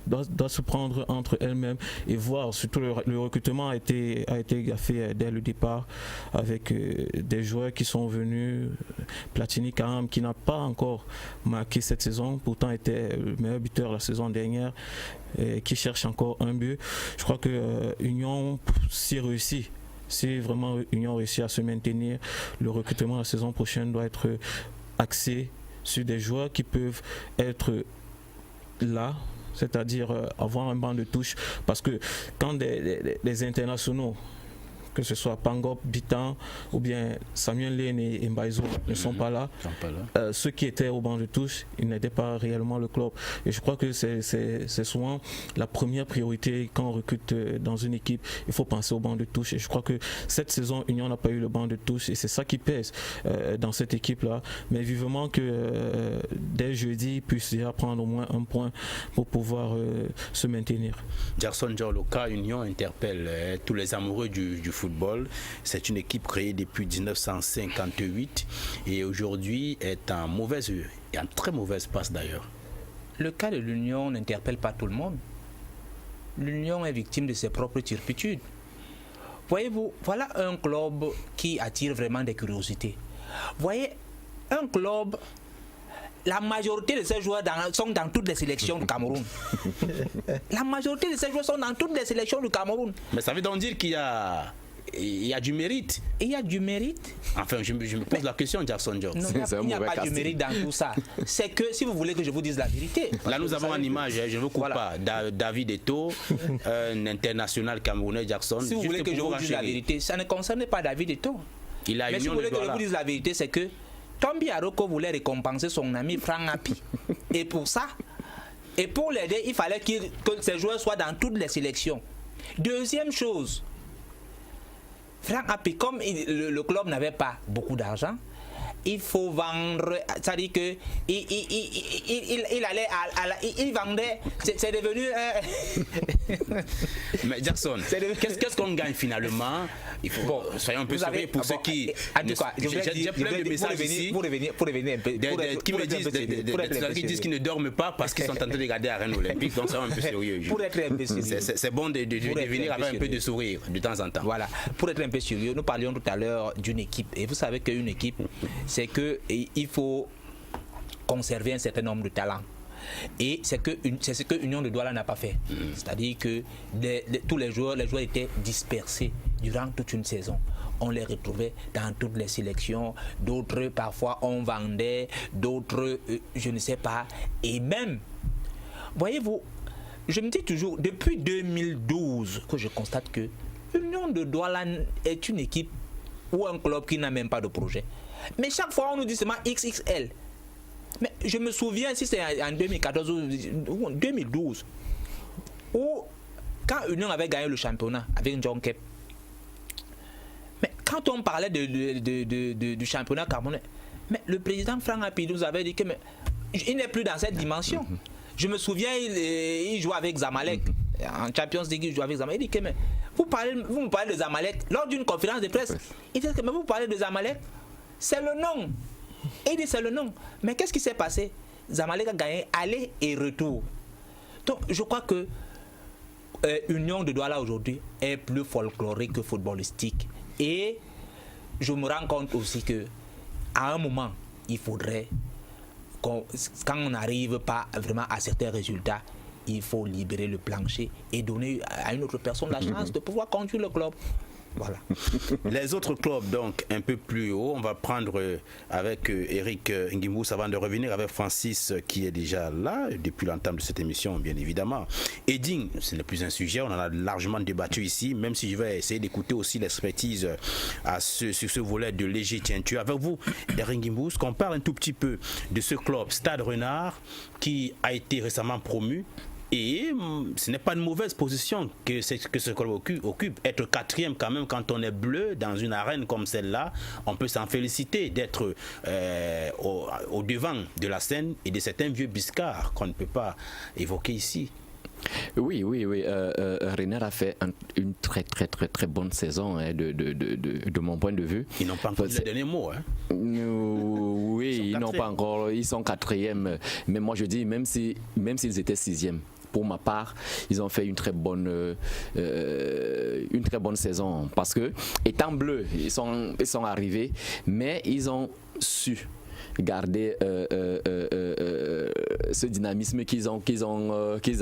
doit se prendre entre elle-même et voir. Surtout le recrutement a été fait dès le départ avec des joueurs qui sont venus. Platini Karam, qui n'a pas encore marqué cette saison, pourtant était le meilleur buteur la saison dernière, et qui cherche encore un but. Je crois que Union, s'y réussit. Si vraiment Union réussit à se maintenir, le recrutement la saison prochaine doit être axé sur des joueurs qui peuvent être là, c'est-à-dire avoir un banc de touche. Parce que quand des internationaux, que ce soit Pangop, Bitan ou bien Samuel Lane et Mbaizo ne sont pas là. Ceux qui étaient au banc de touche, ils n'étaient pas réellement le club. Et je crois que c'est souvent la première priorité quand on recrute dans une équipe. Il faut penser au banc de touche. Et je crois que cette saison, Union n'a pas eu le banc de touche et c'est ça qui pèse dans cette équipe-là. Mais vivement que dès jeudi, ils puissent déjà prendre au moins un point pour pouvoir se maintenir. Jackson Djoloka, Union interpelle tous les amoureux du football. C'est une équipe créée depuis 1958 et aujourd'hui est en très mauvaise passe d'ailleurs. Le cas de l'Union n'interpelle pas tout le monde. L'Union est victime de ses propres turpitudes. Voyez-vous, voilà un club qui attire vraiment des curiosités. Voyez, un club la majorité de ces joueurs sont dans toutes les sélections du Cameroun. La majorité de ces joueurs sont dans toutes les sélections du Cameroun. Mais ça veut donc dire qu'il y a du mérite. Il y a du mérite. Enfin, je me pose la question, Jackson Job. Non, il n'y a pas de mérite dans tout ça. C'est que, si vous voulez que je vous dise la vérité. Là, nous avons en image, je ne vous coupe pas, David Eto'o, un international camerounais, Jackson. Si vous voulez que je vous dise la vérité, ça ne concerne pas David Eto'o. Mais si vous voulez que je vous dise la vérité, c'est que Tombi Aroko voulait récompenser son ami Franck Api. Et pour ça, et pour l'aider, il fallait que ces joueurs soient dans toutes les sélections. Deuxième chose, Franck Api, comme le club n'avait pas beaucoup d'argent, il faut vendre, c'est-à-dire que il allait il vendait, c'est devenu mais Jackson, qu'est-ce qu'on gagne finalement? Il faut, bon, soyons un peu sérieux pour ceux qui en tout cas, j'ai plein de messages ici pour revenir un peu, qui me disent qu'ils ne dorment pas parce qu'ils sont en train de regarder la Arène Olympique, donc soyons un peu sérieux. Pour être un peu sérieux, c'est bon de venir avec un peu de sourire de temps en temps. Voilà, pour être un peu sérieux, nous parlions tout à l'heure d'une équipe, et vous savez qu'une équipe, c'est qu'il faut conserver un certain nombre de talents. Et c'est ce que Union de Douala n'a pas fait. C'est-à-dire que tous les joueurs étaient dispersés durant toute une saison. On les retrouvait dans toutes les sélections. D'autres, parfois, on vendait. D'autres, je ne sais pas. Et même, voyez-vous, je me dis toujours, depuis 2012, que je constate que Union de Douala est une équipe ou un club qui n'a même pas de projet. Mais chaque fois, on nous dit seulement XXL. Mais je me souviens, si c'est en 2014 ou 2012, où quand Union avait gagné le championnat avec John Kep, mais quand on parlait du championnat camerounais, mais le président Franck Api nous avait dit que il n'est plus dans cette dimension. Je me souviens, il jouait avec Zamalek. En Champions League, il jouait avec Zamalek. Il dit que vous me parlez de Zamalek lors d'une conférence de presse. Il dit que vous parlez de Zamalek, c'est le nom. Et il dit c'est le nom. Mais qu'est-ce qui s'est passé? Zamalek a gagné aller et retour. Donc je crois que Union de Douala aujourd'hui est plus folklorique que footballistique. Et je me rends compte aussi que à un moment, il faudrait, quand on n'arrive pas vraiment à certains résultats, il faut libérer le plancher et donner à une autre personne la chance de pouvoir conduire le club. Voilà. Les autres clubs, donc, un peu plus haut, on va prendre avec Eric Nguimbous avant de revenir avec Francis qui est déjà là depuis l'entame de cette émission, bien évidemment. Eding, ce n'est plus un sujet, on en a largement débattu ici, même si je vais essayer d'écouter aussi l'expertise sur ce volet de Léger Tientu. Avec vous, Eric Nguimbous, qu'on parle un tout petit peu de ce club Stade Renard qui a été récemment promu. Et ce n'est pas une mauvaise position que ce club occupe. Être quatrième quand même quand on est bleu dans une arène comme celle-là, on peut s'en féliciter d'être au devant de la scène et de certains vieux biscards qu'on ne peut pas évoquer ici. Oui. Renard a fait une très bonne saison de mon point de vue. Ils n'ont pas encore dit le dernier mot. Oui, ils n'ont pas encore. Ils sont quatrième. Mais moi je dis, même s'ils étaient sixième, pour ma part, ils ont fait une très bonne saison parce que étant bleus, ils sont arrivés, mais ils ont su garder ce dynamisme qu'ils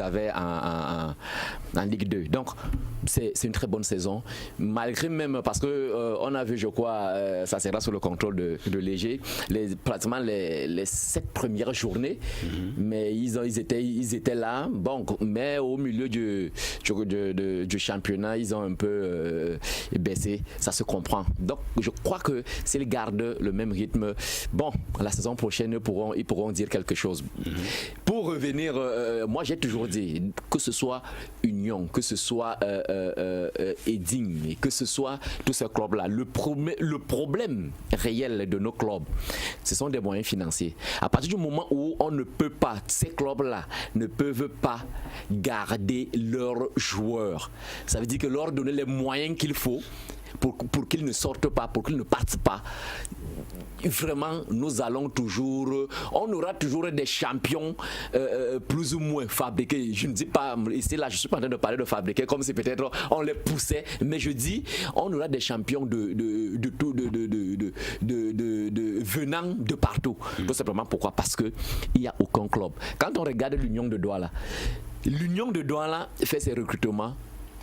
avaient en Ligue 2. Donc c'est une très bonne saison, malgré même parce que on a vu, je crois, ça sera sous le contrôle de Léger, pratiquement les 7 premières journées, mais ils étaient là, bon, mais au milieu du championnat, ils ont un peu baissé, ça se comprend. Donc je crois que s'ils gardent le même rythme, bon, la saison prochaine, ils pourront dire quelque chose. Pour revenir, moi j'ai toujours dit, que ce soit Union, que ce soit Eding, que ce soit tous ces clubs-là, le problème réel de nos clubs, ce sont des moyens financiers. À partir du moment où on ne peut pas, ces clubs-là ne peuvent pas garder leurs joueurs, ça veut dire que leur donner les moyens qu'il faut pour qu'ils ne sortent pas, pour qu'ils ne partent pas, vraiment, nous allons toujours, on aura toujours des champions plus ou moins fabriqués. Je ne dis pas, ici là, je suis pas en train de parler de fabriquer comme si peut-être on les poussait, mais je dis, on aura des champions venant de partout. Tout simplement pourquoi? Parce que il n'y a aucun club. Quand on regarde l'Union de Douala, fait ses recrutements.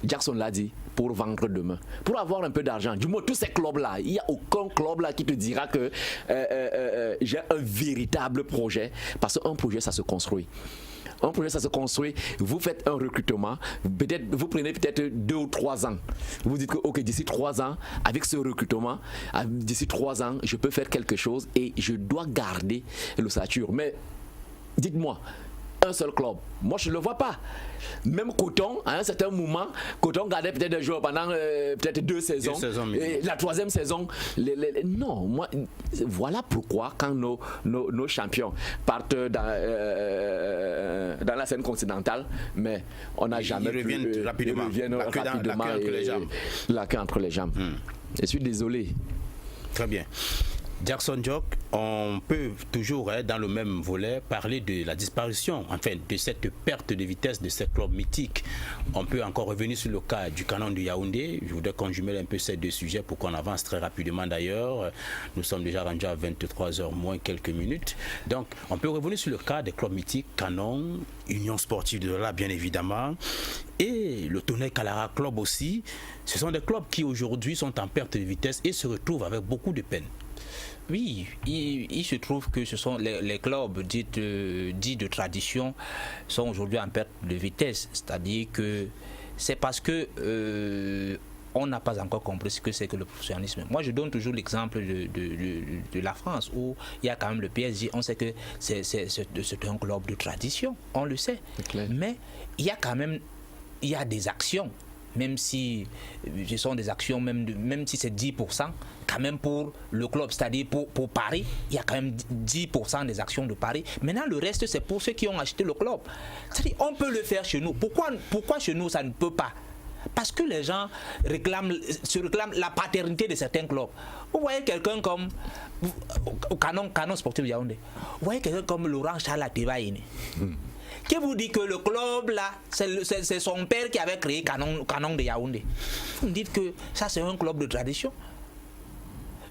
Jackson l'a dit, pour vendre demain, pour avoir un peu d'argent. Du moins, tous ces clubs-là, il n'y a aucun club là qui te dira que j'ai un véritable projet, parce qu'un projet, ça se construit. Un projet, ça se construit. Vous faites un recrutement, peut-être, vous prenez peut-être 2 ou 3 ans. Vous dites que, ok, d'ici 3 ans, avec ce recrutement, d'ici 3 ans, je peux faire quelque chose et je dois garder l'ossature. Mais dites-moi, un seul club. Moi, je ne le vois pas. Même Coton, à un certain moment, Coton gardait peut-être des joueurs pendant peut-être 2 saisons. Et la 3e saison, non. Moi, voilà pourquoi quand nos champions partent dans la scène continentale, mais on n'a jamais pu... Ils reviennent rapidement. La queue entre les jambes. Je suis désolé. Très bien. Jackson Jock, on peut toujours, dans le même volet, parler de la disparition, enfin de cette perte de vitesse de ces clubs mythiques. On peut encore revenir sur le cas du Canon de Yaoundé. Je voudrais qu'on jumelle un peu ces 2 sujets pour qu'on avance très rapidement d'ailleurs. Nous sommes déjà rendus à 23h moins quelques minutes. Donc, on peut revenir sur le cas des clubs mythiques, Canon, Union Sportive de Douala, bien évidemment, et le Tonnerre Kalara Club aussi. Ce sont des clubs qui aujourd'hui sont en perte de vitesse et se retrouvent avec beaucoup de peine. Oui, il se trouve que ce sont les clubs dits de tradition sont aujourd'hui en perte de vitesse. C'est-à-dire que c'est parce que on n'a pas encore compris ce que c'est que le professionnalisme. Moi, je donne toujours l'exemple de la France où il y a quand même le PSG. On sait que c'est un club de tradition, on le sait. Mais il y a quand même des actions. Même si ce sont des actions, même si c'est 10%, quand même pour le club, c'est-à-dire pour Paris, il y a quand même 10% des actions de Paris. Maintenant, le reste, c'est pour ceux qui ont acheté le club. C'est-à-dire, on peut le faire chez nous. Pourquoi chez nous, ça ne peut pas? Parce que les gens se réclament la paternité de certains clubs. Vous voyez quelqu'un comme au Canon Sportif de Yaoundé, vous voyez quelqu'un comme Laurent Charles Atebaïne. Qui vous dit que le club là, c'est son père qui avait créé Canon de Yaoundé. Vous me dites que ça c'est un club de tradition.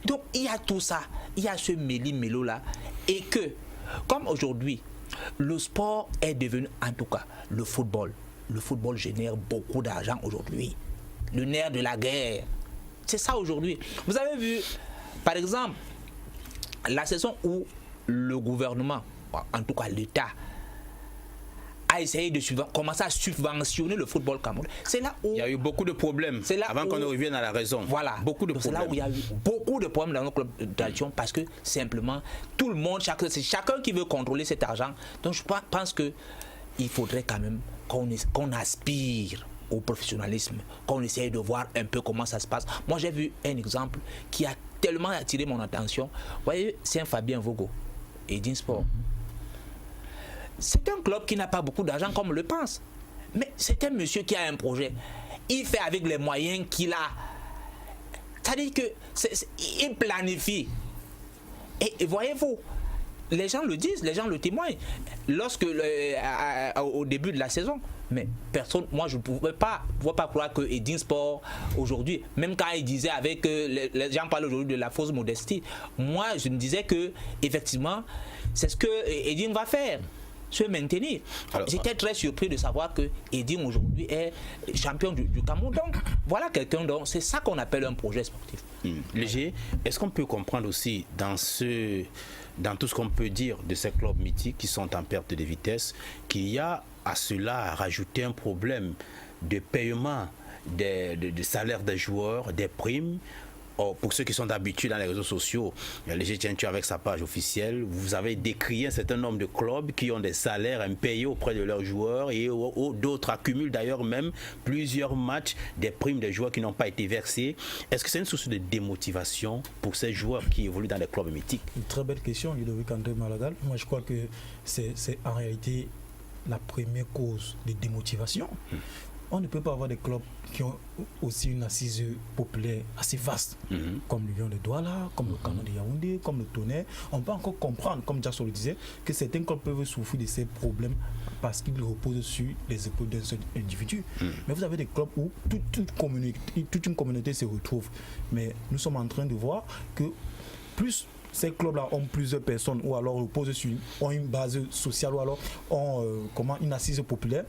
Donc il y a tout ça, il y a ce méli-mélo là, et que comme aujourd'hui le sport est devenu, en tout cas le football génère beaucoup d'argent aujourd'hui, le nerf de la guerre, c'est ça aujourd'hui. Vous avez vu par exemple la saison où le gouvernement, en tout cas l'État, a essayé de commencer à subventionner le football camerounais. C'est là où... Il y a eu beaucoup de problèmes, avant qu'on ne revienne à la raison. Voilà. Beaucoup de problèmes. C'est là où il y a eu beaucoup de problèmes dans nos clubs de tradition parce que simplement, tout le monde, c'est chacun qui veut contrôler cet argent. Donc je pense qu'il faudrait quand même qu'on aspire au professionnalisme, qu'on essaye de voir un peu comment ça se passe. Moi j'ai vu un exemple qui a tellement attiré mon attention. Vous voyez, c'est un Fabien Vogo, Edin Sport. C'est un club qui n'a pas beaucoup d'argent comme on le pense. Mais c'est un monsieur qui a un projet. Il fait avec les moyens qu'il a. C'est-à-dire qu'il planifie. Et voyez-vous, les gens le disent, les gens le témoignent. Lorsque, au début de la saison, mais personne, moi je ne pouvais pas croire que Edin Sport aujourd'hui, même quand il disait avec, les gens parlent aujourd'hui de la fausse modestie, moi je me disais que effectivement, c'est ce que Edin va faire. Se maintenir. J'étais très surpris de savoir que Edin aujourd'hui est champion du Cameroun. Donc voilà quelqu'un dont c'est ça qu'on appelle un projet sportif. Léger, est-ce qu'on peut comprendre aussi dans tout ce qu'on peut dire de ces clubs mythiques qui sont en perte de vitesse, qu'il y a à cela à rajouter un problème de paiement des salaires des joueurs, des primes? Pour ceux qui sont d'habitude dans les réseaux sociaux, Léger Tientu avec sa page officielle, vous avez décrié un certain nombre de clubs qui ont des salaires impayés auprès de leurs joueurs et d'autres accumulent d'ailleurs même plusieurs matchs des primes des joueurs qui n'ont pas été versés. Est-ce que c'est une source de démotivation pour ces joueurs qui évoluent dans les clubs mythiques? Une très belle question, Ludovic André Malagal. Moi je crois que c'est en réalité la première cause de démotivation. on ne peut pas avoir des clubs qui ont aussi une assise populaire assez vaste, comme le Lion de Douala, comme le Canon de Yaoundé, comme le Tonnerre. On peut encore comprendre, comme Jackson le disait, que certains clubs peuvent souffrir de ces problèmes parce qu'ils reposent sur les épaules d'un seul individu. Mais vous avez des clubs où toute une communauté se retrouve. Mais nous sommes en train de voir que plus ces clubs-là ont plusieurs personnes ou alors reposent sur ont une base sociale ou alors ont une assise populaire,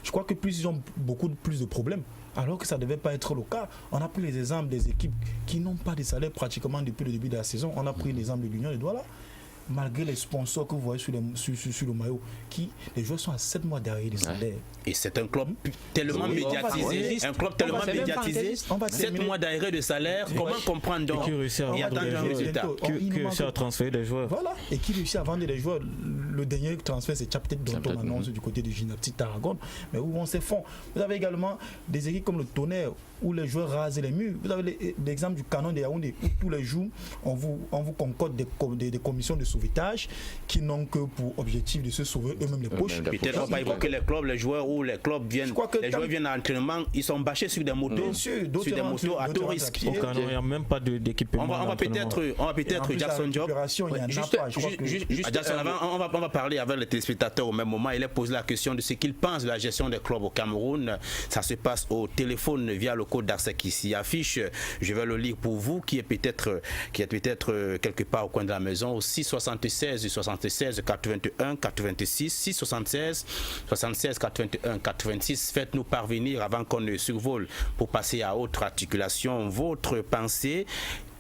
je crois que plus ils ont beaucoup plus de problèmes. Alors que ça ne devait pas être le cas. On a pris les exemples des équipes qui n'ont pas de salaire pratiquement depuis le début de la saison. On a pris l'exemple de l'Union de Douala. Malgré les sponsors que vous voyez sur le maillot, les joueurs sont à 7 mois d'arrêt de salaire. Et c'est un club tellement médiatisé, 7 mois d'arrêt de salaire, comment comprendre donc qui réussit à transférer des joueurs. Voilà, et qui réussit à vendre des joueurs. Le dernier transfert, c'est Chaptet dont on annonce du côté du Gynapti Tarragone, mais où on s'est fond. Vous avez également des équipes comme le Tonnerre, où les joueurs rasent les murs. Vous avez l'exemple du Canon de Yaoundé, où tous les jours, on vous concorde des commissions de sauvetage qui n'ont que pour objectif de se sauver eux-mêmes les poches. Peut-être on va pas évoquer les clubs, les joueurs où les clubs viennent, joueurs viennent à l'entraînement, ils sont bâchés sur des motos, sur des motos à tout risque. Au Canon, il n'y a même pas d'équipement. On va peut-être Jackson Job. On va parler avec les téléspectateurs au même moment. Il est posé la question de ce qu'il pense de la gestion des clubs au Cameroun. Ça se passe au téléphone via le code d'accès qui s'y affiche. Je vais le lire pour vous, qui est peut-être quelque part au coin de la maison, au 676 76 81 86 676 76 81 86. Faites-nous parvenir avant qu'on ne survole pour passer à autre articulation votre pensée.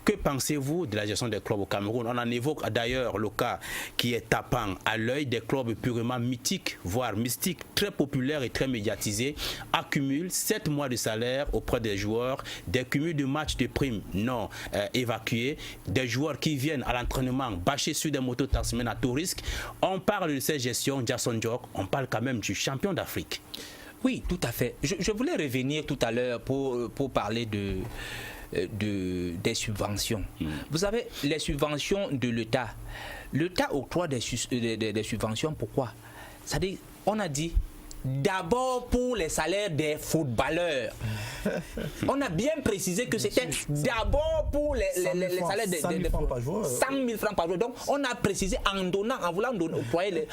Que pensez-vous de la gestion des clubs au Cameroun? On en évoque d'ailleurs le cas qui est tapant à l'œil des clubs purement mythiques, voire mystiques, très populaires et très médiatisés, accumulent 7 mois de salaire auprès des joueurs, des cumuls de matchs de primes non évacués, des joueurs qui viennent à l'entraînement bâchés sur des motos taximènes à tout risque. On parle de cette gestion, Jackson Jock, on parle quand même du champion d'Afrique. Oui, tout à fait. Je voulais revenir tout à l'heure pour parler des subventions. Vous savez, les subventions de l'État. L'État octroie des subventions, pourquoi? C'est-à-dire, on a dit d'abord pour les salaires des footballeurs. On a bien précisé que c'était d'abord pour les salaires des 100 000 francs par jour. 100 000 francs par jour. Donc on a précisé en voulant octroyer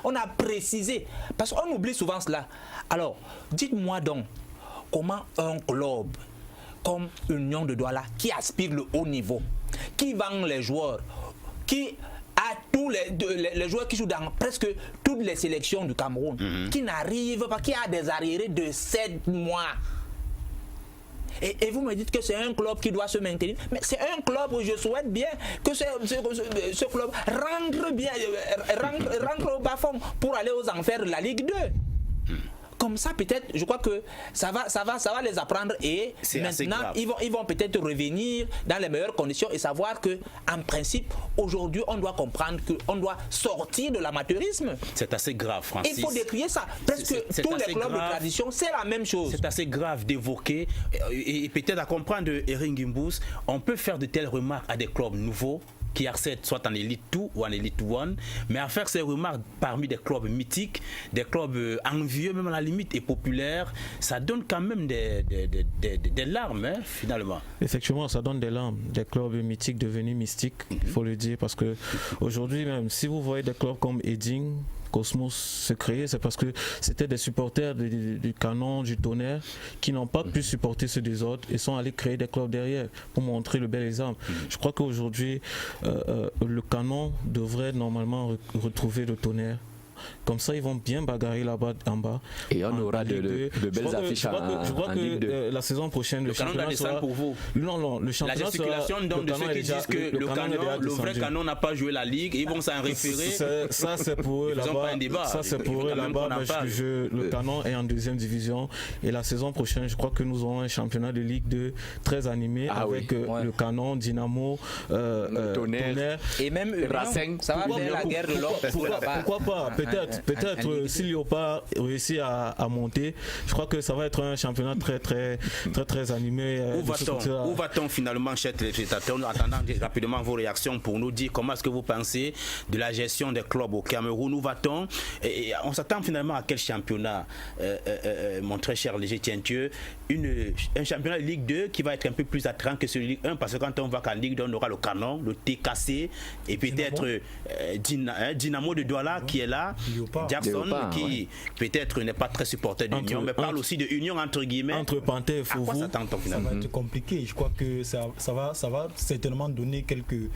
on a précisé, parce qu'on oublie souvent cela. Alors, dites-moi donc, comment un club comme Union de Douala, qui aspire le haut niveau, qui vend les joueurs, qui a tous les joueurs qui jouent dans presque toutes les sélections du Cameroun, qui n'arrivent pas, qui a des arriérés de 7 mois. Et vous me dites que c'est un club qui doit se maintenir. Mais c'est un club où je souhaite bien que ce club rentre au bas-fond pour aller aux enfers de la Ligue 2. Comme ça, peut-être, je crois que ça va les apprendre et maintenant, ils vont peut-être revenir dans les meilleures conditions et savoir que, en principe, aujourd'hui, on doit comprendre qu'on doit sortir de l'amateurisme. C'est assez grave, Francis. Il faut décrier ça. Presque tous les clubs de tradition, c'est la même chose. C'est assez grave d'évoquer et peut-être à comprendre de Eric Gimbous, on peut faire de telles remarques à des clubs nouveaux qui accèdent soit en Elite 2 ou en Elite 1, mais à faire ces remarques parmi des clubs mythiques, des clubs envieux, même à la limite, et populaires, ça donne quand même des larmes, hein, finalement. Effectivement, ça donne des larmes, des clubs mythiques devenus mystiques, il faut le dire, parce que aujourd'hui même, si vous voyez des clubs comme Edding, Cosmos se créer, c'est parce que c'était des supporters du Canon, du Tonnerre, qui n'ont pas pu supporter ce désordre et sont allés créer des clubs derrière pour montrer le bel exemple. Je crois qu'aujourd'hui, le Canon devrait normalement retrouver le Tonnerre. Comme ça, ils vont bien bagarrer là-bas en bas. Et on aura de belles affiches je crois que la saison prochaine, le championnat sera pour vous. Non, le championnat. La gesticulation donc de ceux qui disent que le vrai Canon n'a pas joué la Ligue et ils vont s'en référer. Ça, c'est pour eux là-bas. Ça, c'est pour eux là-bas. Le Canon est en 2e division. Et la saison prochaine, je crois que nous aurons un championnat de Ligue 2 très animé avec le Canon, Dynamo, Tonnerre et même Racing. Ça va faire la guerre de l'or. Pourquoi pas? peut-être si Léopard réussit à monter, je crois que ça va être un championnat très animé. Où va-t-on finalement, chers téléspectateurs? Nous attendons rapidement vos réactions pour nous dire comment est-ce que vous pensez de la gestion des clubs au Cameroun. Où va-t-on? Et on s'attend finalement à quel championnat, mon très cher Léger Tientieux? Un championnat de Ligue 2 qui va être un peu plus attrayant que celui de Ligue 1, parce que quand on voit qu'en Ligue 2 on aura le Canon, le TKC et peut-être Dynamo de Douala qui est là, Jackson qui peut-être n'est pas très supporter de l'Union, mais parle aussi de Union entre guillemets. Entre Panthère et Fouvou. À quoi s'attend-on finalement? Ça va être compliqué. Je crois que ça va certainement donner quelque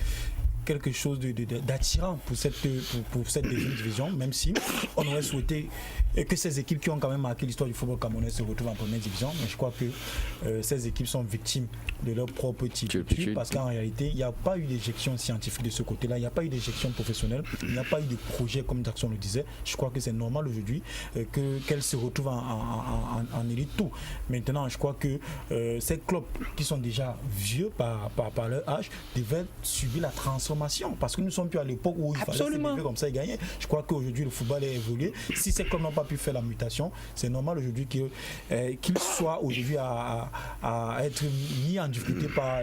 chose d'attirant pour cette deuxième division, même si on aurait souhaité que ces équipes qui ont quand même marqué l'histoire du football camerounais se retrouvent en première division. Mais je crois que ces équipes sont victimes de leur propre titre, parce qu'en réalité, il n'y a pas eu d'éjection scientifique de ce côté-là, il n'y a pas eu d'éjection professionnelle, il n'y a pas eu de projet comme Jackson le disait. Je crois que c'est normal aujourd'hui qu'elles se retrouvent en élite tout. Maintenant, je crois que ces clubs qui sont déjà vieux par leur âge devaient subir la transformation, parce que nous ne sommes plus à l'époque où il fallait se lever comme ça et gagner. Je crois qu'aujourd'hui le football est évolué. Si ces clubs n'ont pas pu faire la mutation, c'est normal aujourd'hui qu'ils soient aujourd'hui à être mis en difficulté par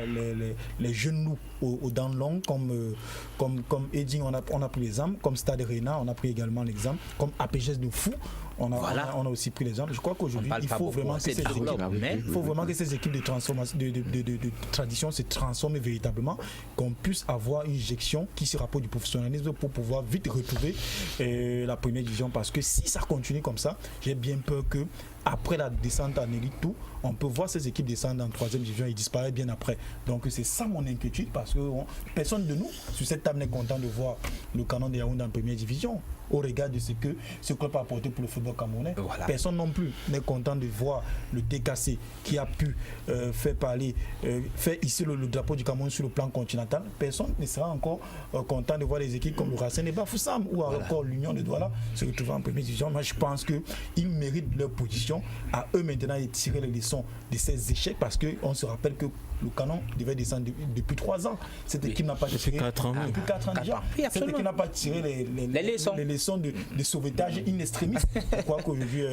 les jeunes loups aux dents longues comme Eding, on a pris l'exemple, comme Stade Rennais, on a pris également l'exemple, comme APGS de Fou. On a aussi pris l'exemple. Je crois qu'aujourd'hui, il faut vraiment que ces équipes de transformation, de tradition se transforment véritablement, qu'on puisse avoir une injection qui se rapproche du professionnalisme pour pouvoir vite retrouver la première division. Parce que si ça continue comme ça, j'ai bien peur que après la descente en élite tout, on peut voir ces équipes descendre en troisième division et disparaître bien après. Donc c'est ça mon inquiétude, parce que personne de nous sur cette table n'est content de voir le Canon de Yaoundé en première division au regard de ce que ce club a apporté pour le football camerounais. Voilà. Personne non plus n'est content de voir le TKC qui a pu faire ici le drapeau du Cameroun sur le plan continental. Personne ne sera encore content de voir les équipes comme le Racing et Bafoussam ou encore l'Union de Douala se retrouver en première division. Moi je pense qu'ils méritent leur position. À eux maintenant de tirer les leçons de ces échecs, parce qu'on se rappelle que le Canon devait descendre depuis 3 ans. Cette équipe n'a pas tiré depuis 4 ans déjà. Cette équipe n'a pas tiré les leçons de sauvetage in extremis. Je crois qu'aujourd'hui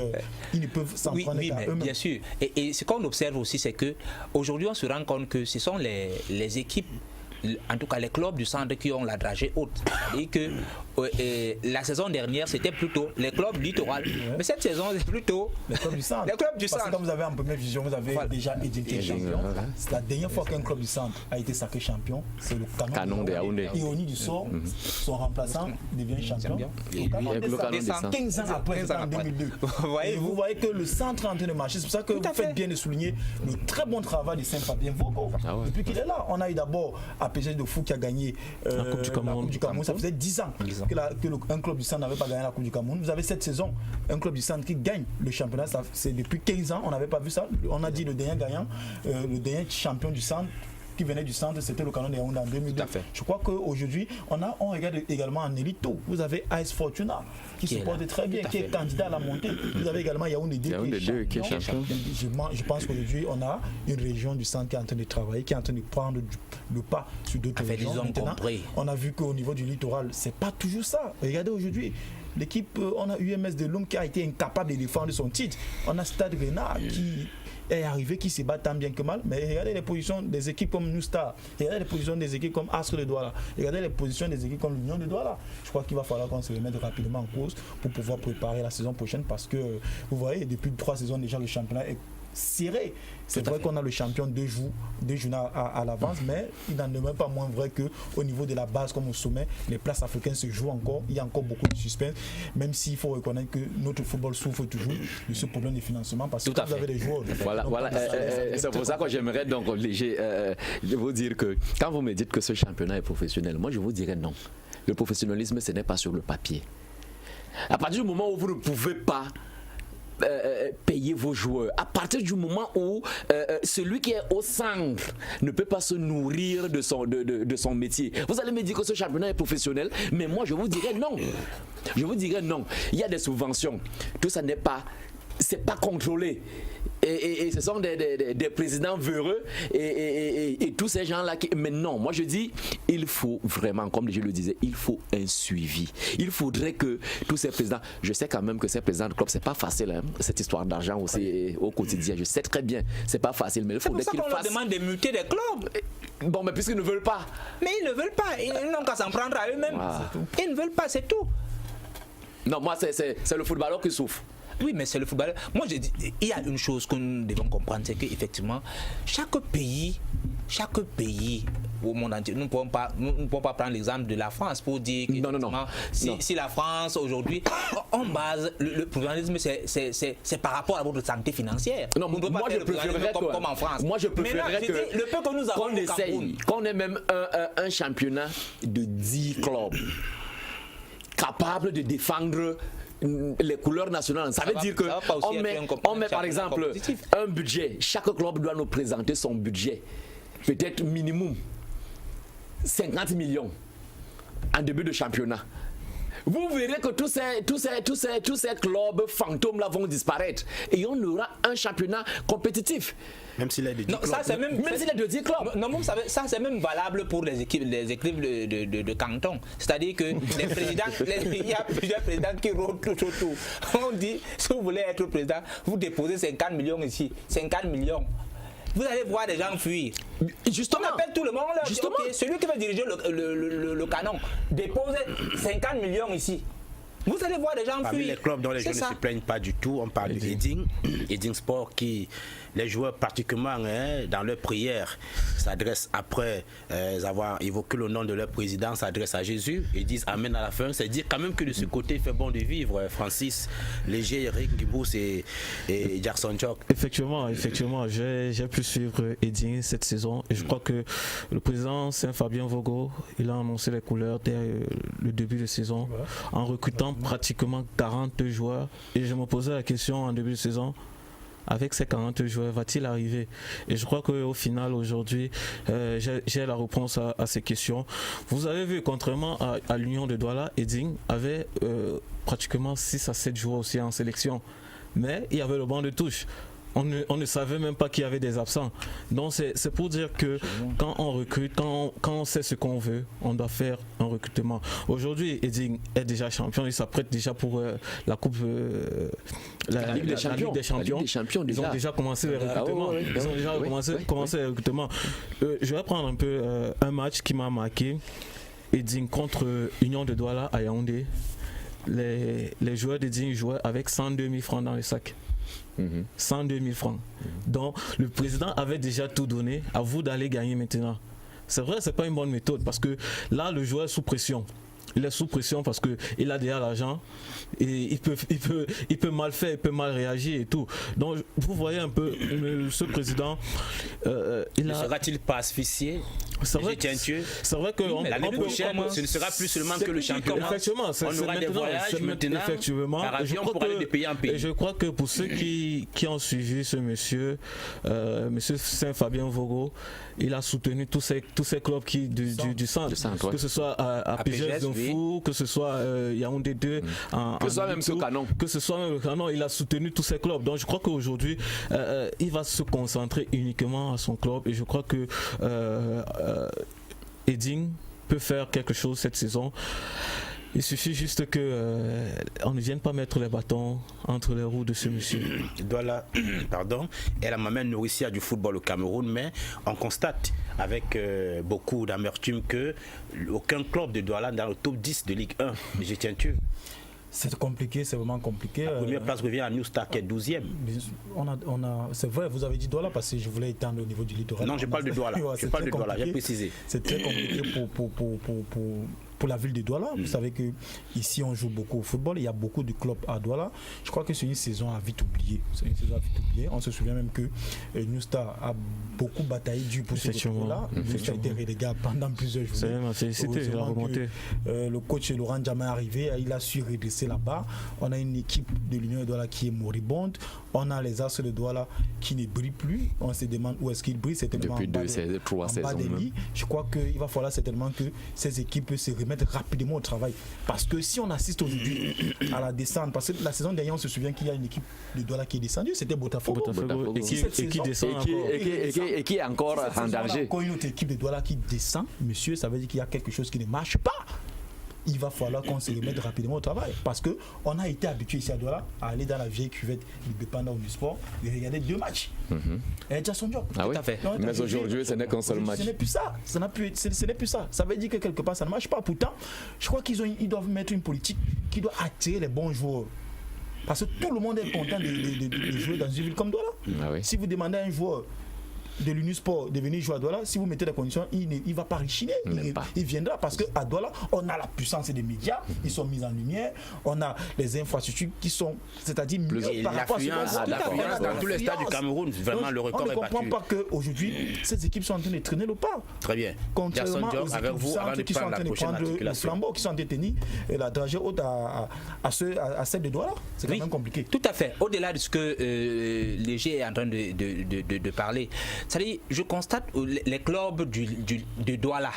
ils ne peuvent s'en prendre qu'à eux-mêmes. Bien sûr. Et ce qu'on observe aussi, c'est que aujourd'hui on se rend compte que ce sont les équipes, en tout cas les clubs du centre, qui ont la dragée haute. Et que la saison dernière c'était plutôt les clubs littoraux, mais cette saison c'est plutôt les clubs du centre. Parce que quand vous avez en première division, vous avez déjà été champion. C'est la dernière fois qu'un club du centre a été sacré champion, c'est le Canon de Yaoundé. Ironie du sort, son remplaçant devient champion. 15 ans après, en 2002. Vous voyez que le centre est en train de marcher. C'est pour ça que vous faites bien de souligner le très bon travail de Saint-Fabien Vogo. Depuis qu'il est là, on a eu d'abord APG de Fou qui a gagné la Coupe du Cameroun. Ça faisait 10 ans qu'un club du centre n'avait pas gagné la Coupe du Cameroun. Vous avez cette saison un club du centre qui gagne le championnat. C'est depuis 15 ans, on n'avait pas vu ça. On a dit le dernier gagnant, le dernier champion du centre qui venait du centre, c'était le Canon de Yaoundé en 2002. Je crois qu'aujourd'hui, on regarde également en élite tout. Vous avez AS Fortuna qui se porte très bien, qui est candidat à la montée. Vous avez également Yaoundé 2 qui est champion. Je pense qu'aujourd'hui, on a une région du centre qui est en train de travailler, qui est en train de prendre le pas sur d'autres régions. Maintenant, on a vu qu'au niveau du littoral, c'est pas toujours ça. Regardez aujourd'hui. L'équipe, on a UMS de Lom qui a été incapable de défendre son titre. On a Stade Rennais qui est arrivé, qui se bat tant bien que mal. Mais regardez les positions des équipes comme New Star, regardez les positions des équipes comme Astre de Douala, regardez les positions des équipes comme l'Union de Douala. Je crois qu'il va falloir qu'on se remette rapidement en cause pour pouvoir préparer la saison prochaine, parce que vous voyez, depuis 3 saisons déjà, le championnat est serré. C'est vrai qu'on a le champion 2 jours à l'avance, mais il n'en demeure pas moins vrai qu'au niveau de la base comme au sommet, les places africaines se jouent encore. Il y a encore beaucoup de suspense, même s'il faut reconnatre que notre football souffre toujours de ce problème de financement, parce que vous avez des joueurs. Voilà. C'est pour ça que j'aimerais donc vous dire que quand vous me dites que ce championnat est professionnel, moi je vous dirais non. Le professionnalisme, ce n'est pas sur le papier. À partir du moment où vous ne pouvez pas payer vos joueurs, à partir du moment où celui qui est au centre ne peut pas se nourrir de son métier, vous allez me dire que ce championnat est professionnel, mais moi je vous dirais non. Il y a des subventions, tout ça c'est pas contrôlé. et ce sont des présidents véreux et tous ces gens-là qui... Mais non, moi je dis, il faut vraiment, comme je le disais, il faut un suivi. Il faudrait que tous ces présidents... Je sais quand même que ces présidents de club, c'est pas facile, hein, cette histoire d'argent aussi au quotidien. Je sais très bien, c'est pas facile, mais il faudrait qu'ils fassent... C'est pour ça qu'on leur demande de muter des clubs. Bon, mais puisqu'ils ne veulent pas. Mais ils ne veulent pas, ils n'ont qu'à s'en prendre à eux-mêmes. Ils ne veulent pas, c'est tout. Non, moi c'est le footballeur qui souffre. Oui, mais c'est le football. Moi, je dis, il y a une chose que nous devons comprendre, c'est qu'effectivement, chaque pays au monde entier, nous ne pouvons pas prendre l'exemple de la France pour dire que si la France aujourd'hui, on base le pluralisme, c'est par rapport à votre santé financière. Non, moi je préférerais comme en France. Moi je préférerais le peu que nous avons qu'on essaye, qu'on ait même un championnat de 10 clubs capables de défendre les couleurs nationales. Ça veut dire que on met par exemple un budget. Chaque club doit nous présenter son budget. Peut-être minimum 50 millions en début de championnat. Vous verrez que tous ces clubs fantômes là vont disparaître et on aura un championnat compétitif. Même s'il est de 10 clubs. Même s'il est de 10 clubs. Non, vous savez, ça c'est même valable pour les équipes de canton. C'est-à-dire que les présidents, il y a plusieurs présidents qui rôdent tout. On dit, si vous voulez être président, vous déposez 50 millions ici, 50 millions. Vous allez voir des gens fuir. Justement. On appelle tout le monde. Justement. Okay, celui qui va diriger le canon, déposez 50 millions ici. Vous allez voir des gens parmi fuir. Les clubs dont les gens ne se plaignent pas du tout, on parle de Eding Sport qui, les joueurs pratiquement dans leur prière s'adressent après avoir évoqué le nom de leur président, s'adressent à Jésus et disent Amen à la fin. C'est dire quand même que de ce côté il fait bon de vivre. Francis Léger, Eric Gibous et Jackson Jock. Effectivement, j'ai pu suivre Eding cette saison et je crois que le président Saint-Fabien Vogo, il a annoncé les couleurs dès le début de saison en recrutant pratiquement 40 joueurs et je me posais la question en début de saison, avec ces 40 joueurs, va-t-il arriver? Et je crois qu'au final, aujourd'hui, j'ai la réponse à ces questions. Vous avez vu, contrairement à l'Union de Douala, Eding avait pratiquement 6 à 7 joueurs aussi en sélection. Mais il y avait le banc de touche. On ne savait même pas qu'il y avait des absents. Donc c'est pour dire que quand on recrute, quand on sait ce qu'on veut, on doit faire un recrutement. Aujourd'hui, Eding est déjà champion, il s'apprête déjà pour la Coupe la Ligue des Champions. Ils ont déjà commencé les recrutements. Ils ont déjà commencé les recrutements. Je vais prendre un peu un match qui m'a marqué. Eding contre Union de Douala à Yaoundé. Les joueurs d'Eding jouaient avec 102 000 francs dans le sac. 102 000 francs. Donc le président avait déjà tout donné, à vous d'aller gagner maintenant. C'est vrai, c'est pas une bonne méthode parce que là le joueur est sous pression. Il est sous pression parce qu'il a déjà l'argent et il peut mal faire, il peut mal réagir et tout. Donc vous voyez un peu ce président. Ne sera-t-il pas asphyxié? C'est vrai que l'année prochaine, ce ne sera plus seulement que le championnat. Effectivement, on aura des voyages maintenant. Effectivement, par avion pour aller de pays en pays. Et je crois que pour ceux qui ont suivi ce monsieur Saint-Fabien Vogo, il a soutenu tous ces clubs du centre, que ce soit à Pigès Zonfou, que ce soit Yaoundé 2, que ce soit même le Canon, il a soutenu tous ces clubs. Donc je crois qu'aujourd'hui, il va se concentrer uniquement à son club et je crois que Eding peut faire quelque chose cette saison. Il suffit juste qu'on ne vienne pas mettre les bâtons entre les roues de ce monsieur. Douala, est la maman nourricière du football au Cameroun, mais on constate avec beaucoup d'amertume qu'aucun club de Douala dans le top 10 de Ligue 1. Je tiens-tu? C'est compliqué, c'est vraiment compliqué. La première place revient à New Star qui est 12e. C'est vrai, vous avez dit Douala parce que je voulais étendre au niveau du littoral. Non, je parle de Douala. Je parle de Douala, j'ai précisé. C'est très compliqué pour la ville de Douala. Vous savez que ici on joue beaucoup au football, il y a beaucoup de clubs à Douala. Je crois que c'est une saison à vite oublier. On se souvient même que New Star a beaucoup bataillé pour ce club-là. New Star a été relégué pendant plusieurs journées. C'était la remontée. Le coach Laurent Diamant est arrivé, il a su redresser là-bas. On a une équipe de l'Union de Douala qui est moribonde. On a les As de Douala qui ne brillent plus. On se demande où est-ce qu'ils brillent. Certainement depuis 3 saisons. Je crois qu'il va falloir certainement que ces équipes se remettre rapidement au travail. Parce que si on assiste aujourd'hui à la descente, parce que la saison dernière, on se souvient qu'il y a une équipe de Douala qui est descendue, c'était Botafogo. Et qui descend encore. Et qui est encore en danger. Quand une autre équipe de Douala qui descend, monsieur, ça veut dire qu'il y a quelque chose qui ne marche pas. Il va falloir qu'on se remette rapidement au travail. Parce qu'on a été habitué ici à Douala à aller dans la vieille cuvette du Dépendant du sport et regarder 2 matchs. Et Jason Job. Ah oui. Mais aujourd'hui, ce n'est qu'un seul match. Ce n'est plus ça. Ce n'est plus ça. Ça veut dire que quelque part, ça ne marche pas. Pourtant, je crois qu'ils doivent mettre une politique qui doit attirer les bons joueurs. Parce que tout le monde est content de jouer dans une ville comme Douala. Ah oui. Si vous demandez à un joueur de l'Unisport de venir jouer à Douala, si vous mettez les conditions, il ne va pas richiner. Il viendra parce qu'à Douala, on a la puissance des médias, ils sont mis en lumière, on a les infrastructures qui sont, c'est-à-dire mieux par rapport à l'affluence dans tous les stades du Cameroun, vraiment. Donc, le record est battu. On ne comprend pas qu'aujourd'hui, ces équipes sont en train de traîner le pas. Très bien. Contrairement aux avec vous, avant de qui sont en train de prendre le flambeau, qui sont détenus et la dragée haute à celle de Douala. C'est quand même compliqué. Tout à fait. Au-delà de ce que Léger est en train de parler, c'est-à-dire, je constate les clubs de Douala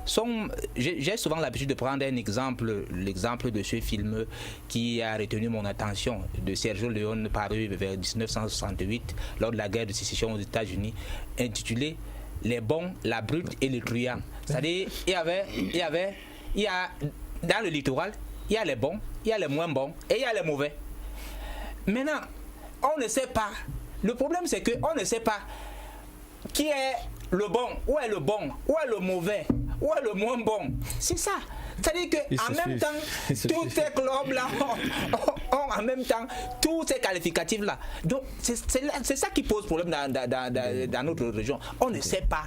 sont. J'ai souvent l'habitude de prendre l'exemple de ce film qui a retenu mon attention, de Sergio Leone, paru vers 1968 lors de la guerre de sécession aux États-Unis, intitulé Les bons, la brute et le truand. C'est-à-dire, il y a dans le littoral, il y a les bons, il y a les moins bons et il y a les mauvais. Maintenant, on ne sait pas. Le problème, c'est qu'on ne sait pas qui est le bon, où est le bon, où est le mauvais, où est le moins bon. C'est ça. C'est-à-dire qu'en même temps, tous ces clubs-là ont en même temps tous ces qualificatifs-là. Donc, c'est ça qui pose problème dans notre région. On ne sait pas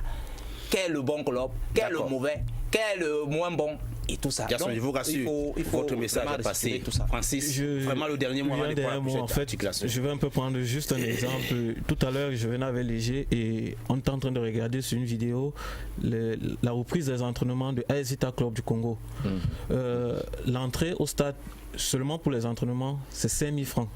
quel est le bon club, quel est le mauvais, quel est le moins bon. Et tout ça. Jason, je vous rassure, votre message est passé. Francis, vraiment le dernier mot. En fait, je vais un peu prendre juste un exemple. Tout à l'heure, je venais avec Léger et on était en train de regarder sur une vidéo la reprise des entraînements de AS Vita Club du Congo. L'entrée au stade, seulement pour les entraînements, c'est 5 000 francs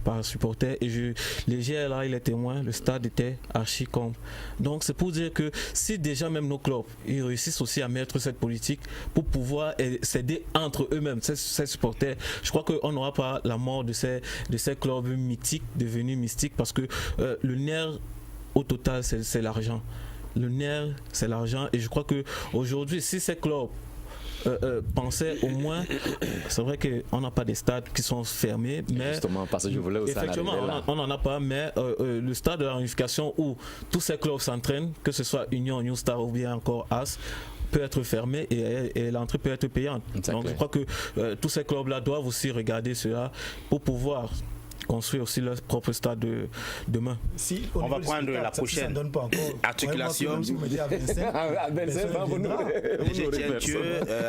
par supporter et Léger là il est témoin, le stade était archi comble. Donc c'est pour dire que si déjà même nos clubs ils réussissent aussi à mettre cette politique pour pouvoir s'aider entre eux-mêmes, ces supporters, je crois qu'on n'aura pas la mort de ces clubs mythiques devenus mystiques parce que le nerf au total c'est l'argent. Le nerf c'est l'argent et je crois que aujourd'hui si ces clubs penser au moins, c'est vrai qu'on n'a pas des stades qui sont fermés, mais justement parce que je voulais aussi effectivement on n'en a pas, mais le stade de la réunification où tous ces clubs s'entraînent, que ce soit Union, New Star ou bien encore AS, peut être fermé et l'entrée peut être payante. Donc je crois que tous ces clubs là doivent aussi regarder cela pour pouvoir construire aussi leur propre stade de demain. Si, on va prendre la prochaine articulation.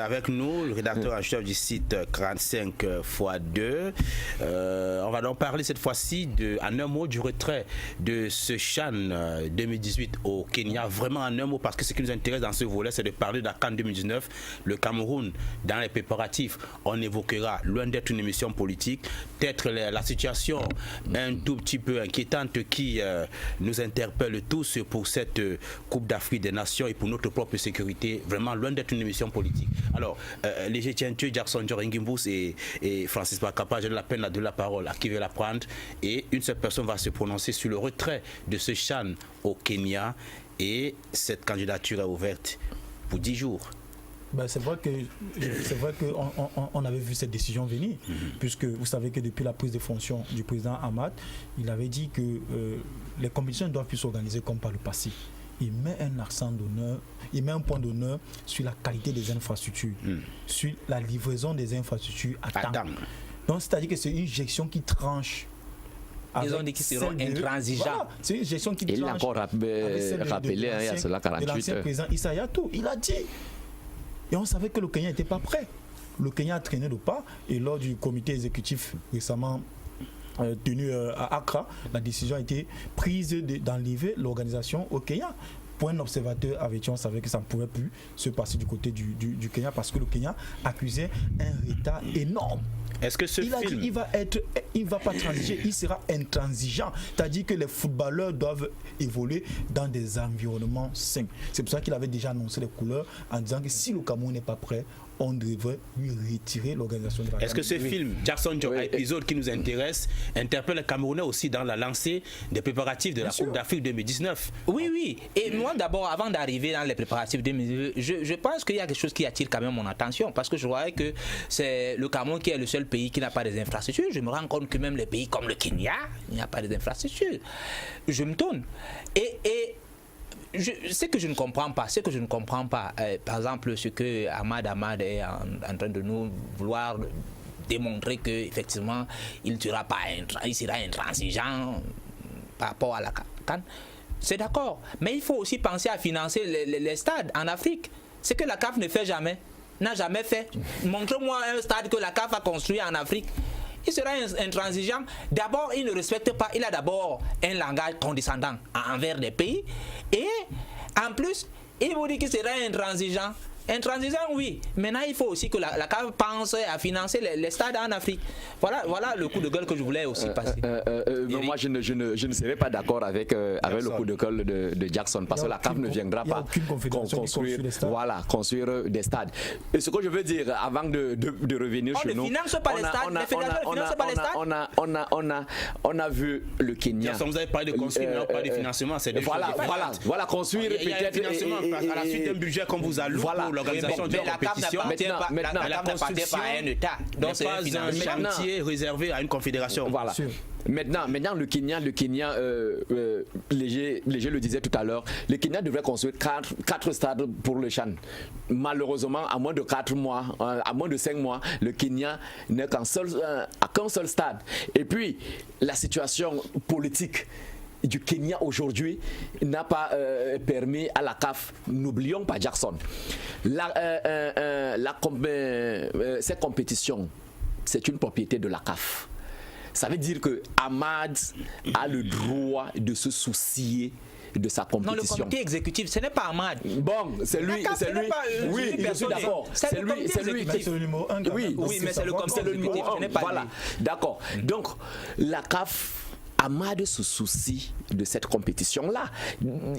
Avec nous, le rédacteur en chef du site 45x2. On va donc parler cette fois-ci en un mot du retrait de ce CHAN 2018 au Kenya. Vraiment en un mot, parce que ce qui nous intéresse dans ce volet, c'est de parler de la CAN 2019. Le Cameroun, dans les préparatifs, on évoquera, loin d'être une émission politique, peut-être la situation un tout petit peu inquiétante qui nous interpelle tous pour cette Coupe d'Afrique des Nations et pour notre propre sécurité, vraiment loin d'être une émission politique. Alors, Léger Tientue, Jackson Joringimbus et Francis Bakapa, j'ai de la peine de la parole à qui veut la prendre, et une seule personne va se prononcer sur le retrait de ce CHAN au Kenya, et cette candidature est ouverte pour 10 jours. Ben c'est vrai qu'on avait vu cette décision venir, puisque vous savez que depuis la prise de fonction du président Ahmad, il avait dit que les compétitions ne doivent plus s'organiser comme par le passé. Il met un accent d'honneur, il met un point d'honneur sur la qualité des infrastructures, sur la livraison des infrastructures à temps. Donc c'est-à-dire que c'est une gestion qui tranche. Ils ont dit qu'ils seront intransigeants. Voilà, c'est une gestion qui tranche. Il l'a encore rappelé il y a cela 48 heures. L'ancien président Issa Yatou, il a dit. Et on savait que le Kenya n'était pas prêt. Le Kenya a traîné le pas. Et lors du comité exécutif récemment tenu à Accra, la décision a été prise d'enlever l'organisation au Kenya. Pour un observateur avec on savait que ça ne pouvait plus se passer du côté du Kenya parce que le Kenya accusait un retard énorme. Est-ce que ce il a film... dit il va pas transiger, il sera intransigeant. C'est-à-dire que les footballeurs doivent évoluer dans des environnements sains. C'est pour ça qu'il avait déjà annoncé les couleurs en disant que si le Cameroun n'est pas prêt, on devrait lui retirer l'organisation de la CAN. Est-ce que ce film, Jackson Job, épisode qui nous intéresse, interpelle les Camerounais aussi dans la lancée des préparatifs de la Coupe d'Afrique 2019? Oui. Et moi, d'abord, avant d'arriver dans les préparatifs 2019, je pense qu'il y a quelque chose qui attire quand même mon attention, parce que je voyais que c'est le Cameroun qui est le seul pays qui n'a pas des infrastructures. Je me rends compte que même les pays comme le Kenya, il n'y a pas des infrastructures. Je me tourne. Et ce que je ne comprends pas, par exemple, ce que Ahmad est en train de nous vouloir démontrer qu'effectivement, il sera intransigeant par rapport à la CAN, c'est d'accord. Mais il faut aussi penser à financer les stades en Afrique. Ce que la CAF ne fait jamais, n'a jamais fait. Montre-moi un stade que la CAF a construit en Afrique. Il sera intransigeant. D'abord, il ne respecte pas. Il a d'abord un langage condescendant envers les pays. Et en plus, il vous dit qu'il sera intransigeant. Intransigeant, oui. Maintenant, il faut aussi que la CAF pense à financer les stades en Afrique. Voilà le coup de gueule que je voulais aussi passer. Moi, je ne serais pas d'accord avec le coup de gueule de Jackson, parce que la CAF ne viendra pas construire des stades. Et ce que je veux dire, avant de revenir chez nous, on a vu le Kenya. Vous avez parlé de construire, mais on parle de financement. C'est voilà, construire peut-être. À la suite d'un budget qu'on vous alloue pour l'organisation de la compétition. La construction pas un État. Donc c'est un chantier réservé à une confédération. Voilà. Maintenant, le Kenya, Léger le disait tout à l'heure, le Kenya devrait construire 4 stades pour le CHAN. Malheureusement, à moins de 4 mois, à moins de 5 mois, le Kenya n'est qu'un seul stade. Et puis, la situation politique du Kenya aujourd'hui n'a pas permis à la CAF, n'oublions pas Jackson, cette compétition, c'est une propriété de la CAF. Ça veut dire que Ahmad a le droit de se soucier de sa compétition. Non, le comité exécutif, ce n'est pas Ahmad. Bon, c'est lui. Oui, je suis d'accord. C'est lui. Mais c'est le numéro 1. Oui, mais c'est le comité exécutif. Ce n'est pas voilà, lui. d'accord. Donc, la CAF, Ahmad se soucie de cette compétition-là.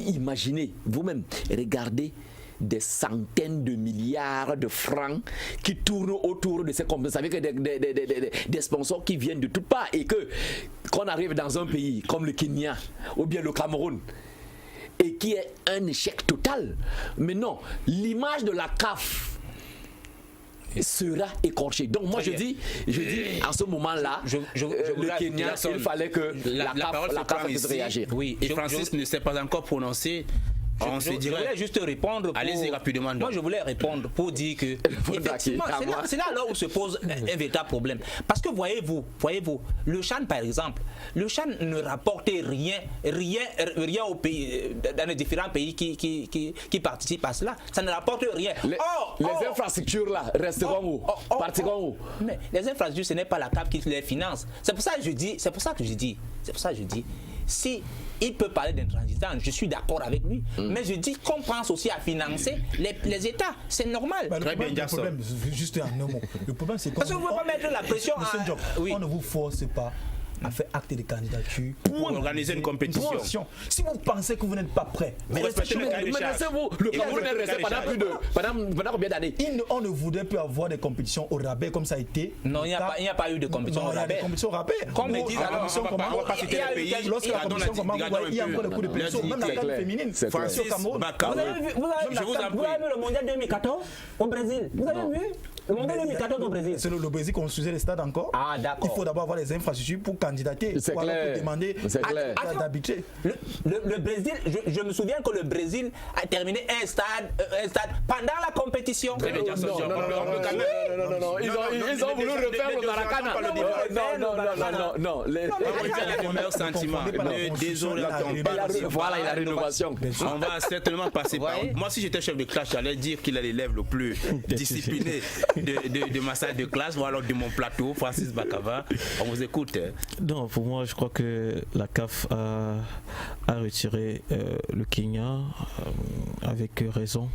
Imaginez, vous-même, regardez des centaines de milliards de francs qui tournent autour de ces compétitions. Vous savez que des sponsors qui viennent de toutes parts, et qu'on arrive dans un pays comme le Kenya ou bien le Cameroun et qui est un échec total. Mais non, l'image de la CAF sera écorché. Donc moi je dis en ce moment-là, le Kenya, il fallait que la CAF puisse réagir. Oui, et Francis ne s'est pas encore prononcé. Je voulais juste répondre. Allez-y rapidement. Moi, je voulais répondre pour dire que effectivement, c'est là alors où se pose un véritable problème. Parce que voyez-vous, le CHAN par exemple, le CHAN ne rapporte rien au pays, dans les différents pays qui participent à cela. Ça ne rapporte rien. Les infrastructures là resteront où? Partiront où? Mais les infrastructures, ce n'est pas la CAF qui les finance. C'est pour ça que je dis. Si il peut parler d'intransigeance, je suis d'accord avec lui. Mais je dis qu'on pense aussi à financer les États. C'est normal. Très bien, le problème, juste un mot. Le problème, c'est parce que vous ne pouvez pas mettre la pression on ne vous force pas à faire acte de candidature pour organiser une compétition. Si vous pensez que vous n'êtes pas prêt, mais laissez-vous. Le Cameroun est resté pendant combien d'années? On ne voudrait plus avoir des compétitions au rabais comme ça a été. Non, il n'y a pas eu de compétition au rabais. Comme ils disent alors, lorsque la compétition commence, il y a encore le coup de pression, même la CAN féminine. Francis Baka. Vous avez vu le mondial 2014 au Brésil? Vous avez vu le mondial 2014 au Brésil? C'est le Brésil qui construisait les stades encore. Ah, d'accord. Il faut d'abord avoir les infrastructures pour candidater. C'est clair. Pour demander d'habiter. Le Brésil, je me souviens que le Brésil a terminé un stade pendant la compétition. Non. Ils ont voulu refaire le Maracana. Non. Les meilleurs sentiments. Ne désorientons pas. Voilà la rénovation. On va certainement passer par. Moi, si j'étais chef de classe, j'allais dire qu'il est l'élève le plus discipliné de ma salle de classe, ou alors de mon plateau, Francis Bakava. On vous écoute. Non, pour moi, je crois que la CAF a retiré le Kenya avec raison.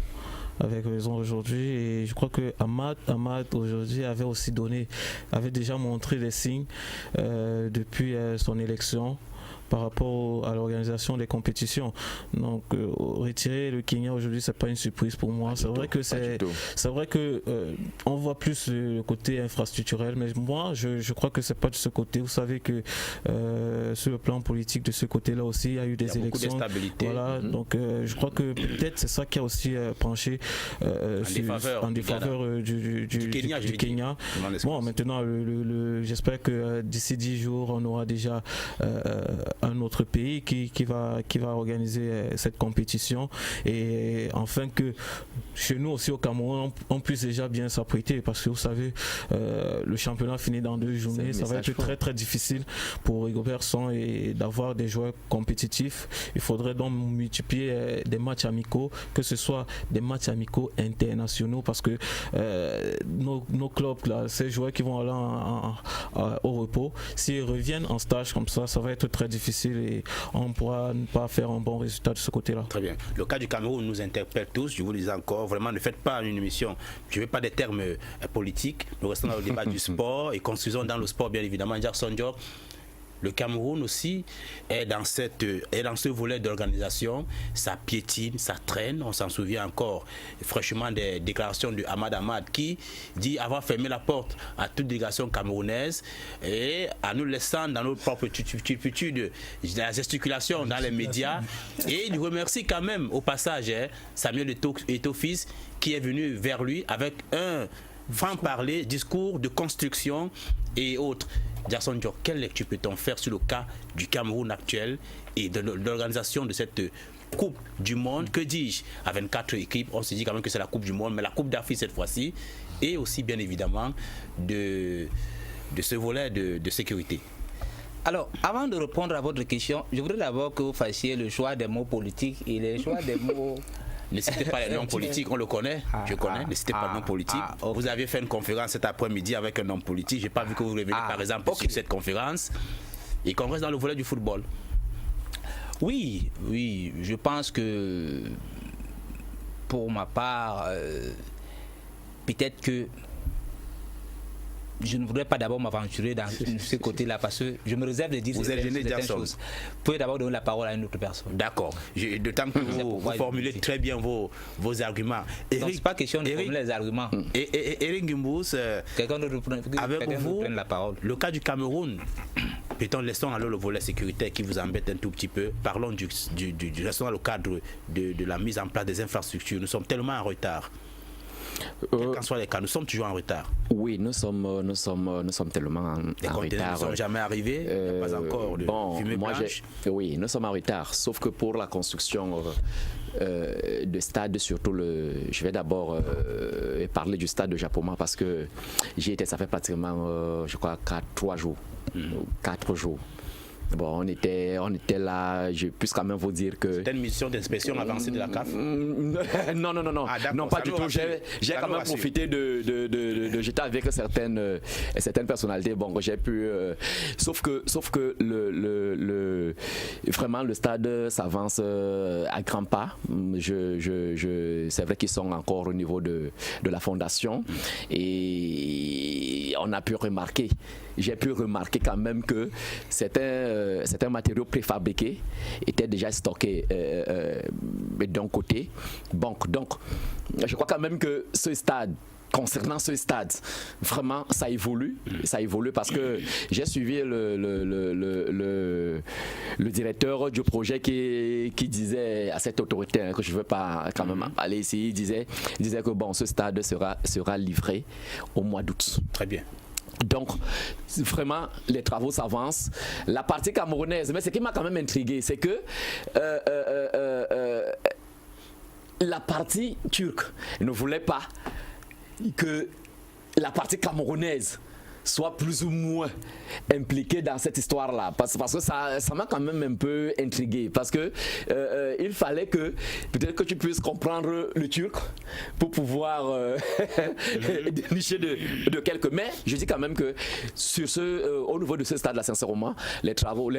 avec raison aujourd'hui. Et je crois que Amad aujourd'hui avait déjà montré les signes depuis son élection par rapport à l'organisation des compétitions. Donc retirer le Kenya aujourd'hui, c'est pas une surprise pour moi. C'est vrai que on voit plus le côté infrastructurel, mais moi je crois que c'est pas de ce côté. Vous savez que sur le plan politique de ce côté-là aussi, il y a eu des élections. Beaucoup d'instabilité. Voilà, donc je crois que peut-être c'est ça qui a aussi penché en défaveur du Kenya. Bon, maintenant j'espère que d'ici 10 jours on aura déjà un autre pays qui va organiser cette compétition, et enfin que chez nous aussi au Cameroun on puisse déjà bien s'apprêter, parce que vous savez le championnat finit dans 2 journées, ça va être très très difficile pour Rigobert Song et d'avoir des joueurs compétitifs. Il faudrait donc multiplier des matchs amicaux, que ce soit des matchs amicaux internationaux, parce que nos clubs là, ces joueurs qui vont aller au repos, s'ils reviennent en stage comme ça va être très difficile et on ne pourra pas faire un bon résultat de ce côté-là. Très bien. Le cas du Cameroun nous interpelle tous. Je vous le dis encore, vraiment, ne faites pas une émission. Je ne veux pas des termes politiques. Nous restons dans le débat du sport et construisons dans le sport, bien évidemment. Jackson Diop, le Cameroun aussi est dans ce volet d'organisation. Ça piétine, ça traîne. On s'en souvient encore fraîchement des déclarations de Amad qui dit avoir fermé la porte à toute délégation camerounaise et à nous laissant dans notre propre turpitude de la gesticulation dans les médias. Et il remercie quand même au passage Samuel Eto'o-Fils qui est venu vers lui avec un franc-parler, discours de construction et autres. Jackson Diop, quelle lecture peut-on faire sur le cas du Cameroun actuel et de l'organisation de cette Coupe du Monde? Que dis-je? À 24 équipes, on se dit quand même que c'est la Coupe du Monde, mais la Coupe d'Afrique cette fois-ci, et aussi bien évidemment de ce volet de sécurité. Alors, avant de répondre à votre question, je voudrais d'abord que vous fassiez le choix des mots politiques et le choix des mots... Ne citez pas les noms politiques, on le connaît, je connais. Ne citez pas les noms politiques. Okay. Vous aviez fait une conférence cet après-midi avec un homme politique. Je n'ai pas vu que vous reveniez par exemple sur cette conférence. Et qu'on reste dans le volet du football. Oui, je pense que pour ma part, peut-être que je ne voudrais pas d'abord m'aventurer dans ce côté-là parce que je me réserve de dire certaines choses. Vous pouvez d'abord donner la parole à une autre personne. D'accord. D'autant que vous formulez très bien vos arguments. Ce n'est pas question de formuler les arguments. Eric Gimbous, avec vous, la parole. Le cas du Cameroun, laissons alors le volet sécuritaire qui vous embête un tout petit peu. Parlons restons dans le cadre de la mise en place des infrastructures. Nous sommes tellement en retard. Quels qu'en soient les cas, nous sommes toujours en retard. Oui, nous sommes tellement en retard. Les conteneurs ne sont jamais arrivés, pas encore de fumée blanche. Oui, nous sommes en retard, sauf que pour la construction de stade, surtout je vais d'abord parler du stade de Japoma parce que j'y étais, ça fait pratiquement, je crois, 4 jours. Bon, on était là, je puisse quand même vous dire que... C'était une mission d'inspection avancée de la CAF? Non, non, pas du tout. J'ai quand même profité de j'étais avec certaines personnalités. Bon, j'ai pu... Sauf que vraiment, le stade s'avance à grands pas. C'est vrai qu'ils sont encore au niveau de la fondation. Et on a pu remarquer, j'ai pu remarquer quand même que certains matériaux préfabriqués étaient déjà stockés d'un côté. Bon, donc, je crois quand même que concernant ce stade, vraiment, ça évolue parce que j'ai suivi le directeur du projet qui disait à cette autorité que je ne veux pas quand même aller ici, il disait que bon, ce stade sera livré au mois d'août. Très bien. Donc, vraiment, les travaux s'avancent. La partie camerounaise, mais ce qui m'a quand même intrigué, c'est que la partie turque ne voulait pas que la partie camerounaise soit plus ou moins impliqué dans cette histoire-là, parce que ça m'a quand même un peu intrigué, parce que il fallait que peut-être que tu puisses comprendre le turc pour pouvoir dénicher de quelques. Mais je dis quand même que sur au niveau de ce stade-là, sincèrement, les travaux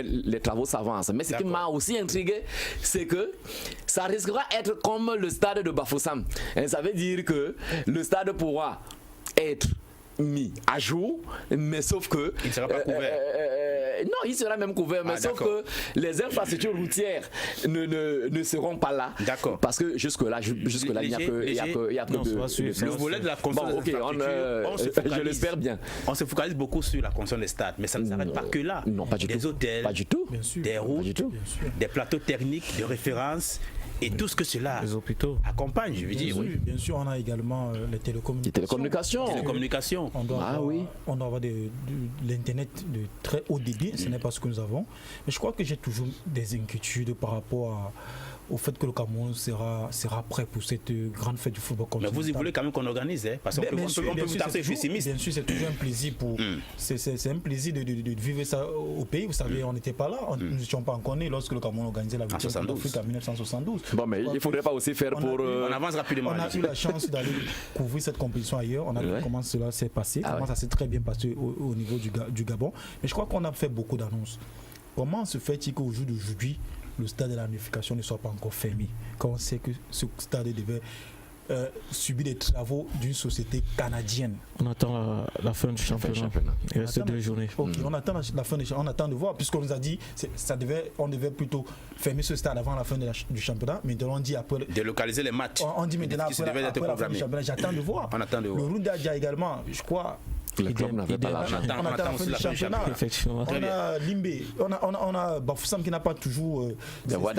s'avancent. Mais ce qui m'a aussi intrigué, c'est que ça risquera d'être comme le stade de Bafoussam. Ça veut dire que le stade pourra être mis à jour, mais sauf que il ne sera pas couvert. Non, il sera même couvert, mais sauf que les infrastructures routières ne seront pas là. D'accord. Parce que jusque-là, il n'y a que le volet de la construction des infrastructures, je l'espère bien. On se focalise beaucoup sur la construction des stades, mais ça ne s'arrête pas que là. Non, pas du tout. Des hôtels, pas du tout. Des routes, des plateaux techniques de référence. Et tout ce que cela accompagne, je veux dire. Oui, bien sûr, on a également les télécommunications. On doit avoir l'Internet de très haut débit, ce n'est pas ce que nous avons. Mais je crois que j'ai toujours des inquiétudes par rapport au fait que le Cameroun sera prêt pour cette grande fête du football continental. Mais vous y voulez quand même qu'on organise, hein? Parce qu'on peut vous tarder pessimiste. Bien sûr, c'est toujours un plaisir c'est un plaisir de vivre ça au pays. Vous savez, on n'était pas là, nous n'étions pas encore nés lorsque le Cameroun organisait la Coupe d'Afrique en 1972. Bon, mais il ne faudrait pas aussi faire on avance rapidement. On a eu la chance d'aller couvrir cette compétition ailleurs. On a vu comment cela s'est passé, comment ça s'est très bien passé au niveau du Gabon. Mais je crois qu'on a fait beaucoup d'annonces. Comment se fait-il qu'au jour d'aujourd'hui, le stade de la unification ne soit pas encore fermé, quand on sait que ce stade devait subir des travaux d'une société canadienne? On attend la fin du championnat. Il reste 2 journées. On attend la fin on attend de voir, puisqu'on nous a dit on devait plutôt fermer ce stade avant la fin du championnat. Maintenant on dit après délocaliser les matchs. On dit maintenant après la fin du championnat. J'attends de voir. Le Runda Dia également, je crois. Le club n'avait pas l'argent. On attend la fin du championnat. Effectivement. On a Limbé, on a Bafoussam qui n'a pas toujours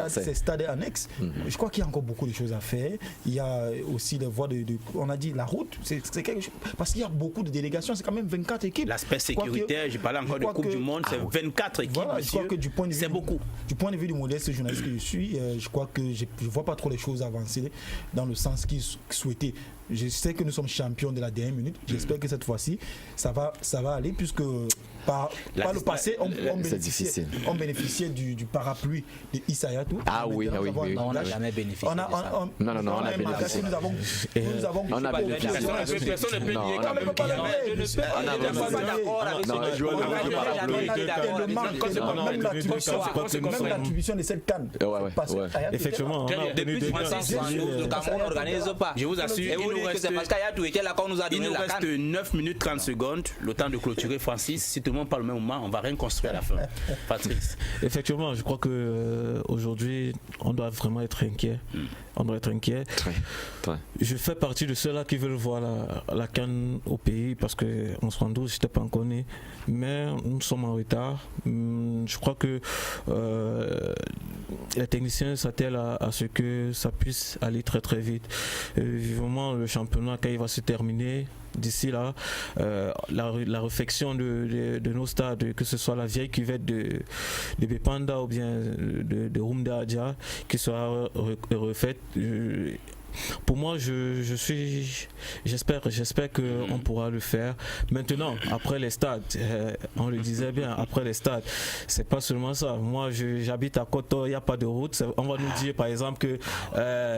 ses stades annexes. Je crois qu'il y a encore beaucoup de choses à faire. Il y a aussi les voies on a dit la route, c'est quelque chose, parce qu'il y a beaucoup de délégations, c'est quand même 24 équipes. L'aspect sécuritaire, j'ai parlé encore de Coupe du Monde, c'est 24 équipes. Voilà, je crois que c'est beaucoup. Du point de vue du modeste journaliste que je suis, je crois que je ne vois pas trop les choses avancer dans le sens qu'ils souhaitaient. Je sais que nous sommes champions de la dernière minute. J'espère que cette fois-ci, ça va aller, puisque par le passé, on bénéficiait du parapluie de Issa Hayatou. Ah oui. On n'a jamais bénéficié de ça. Non, on a bénéficié. Nous avons on a bénéficié. Personne ne peut nier quand même. Même l'attribution de cette canne. Effectivement. Depuis 1972, le Cameroun n'organise pas. Je vous assure, c'est parce qu'Hayatou était là quand on nous a donné la canne. Il nous reste 9 minutes 30 secondes, le temps de clôturer. Francis, si tout le monde parle au même moment, on va rien construire à la fin. Patrice. Effectivement, je crois que aujourd'hui, on doit vraiment être inquiet. On doit être inquiet. Très. Je fais partie de ceux-là qui veulent voir la CAN au pays, parce qu'en 1972, je n'étais pas encore né. Mais nous sommes en retard. Je crois que les techniciens s'attellent à ce que ça puisse aller très très vite. Vivement, le championnat, quand il va se terminer, d'ici là, la réfection de nos stades, que ce soit la vieille cuvette de Bepanda ou bien de Runda Dia, qui sera refaite. Pour moi, j'espère qu'on pourra le faire. Maintenant, après les stades, on le disait bien, après les stades, c'est pas seulement ça. Moi, j'habite à Koto, il n'y a pas de route. On va nous dire, par exemple, que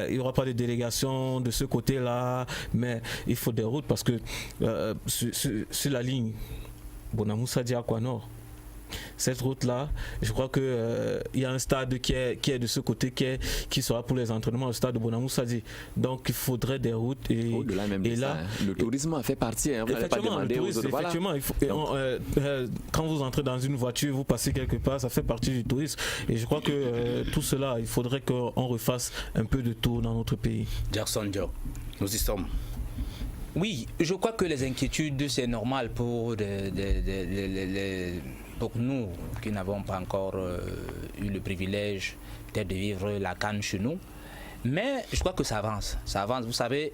il n'y aura pas de délégation de ce côté-là, mais il faut des routes, parce que sur la ligne Bonamoussa Dia-Aquanor, cette route-là, je crois que il y a un stade qui est de ce côté qui sera pour les entraînements, le stade de Bonamoussadi. Donc il faudrait des routes au-delà même de ça, le tourisme a fait partie. Vous n'allez pas demander aux autres. Effectivement, quand vous entrez dans une voiture, vous passez quelque part, ça fait partie du tourisme. Et je crois que tout cela, il faudrait qu'on refasse un peu de tour dans notre pays. Jackson Joe, nous y sommes. Oui, je crois que les inquiétudes, c'est normal pour nous qui n'avons pas encore eu le privilège peut-être de vivre la CAN chez nous. Mais je crois que ça avance. Ça avance. Vous savez,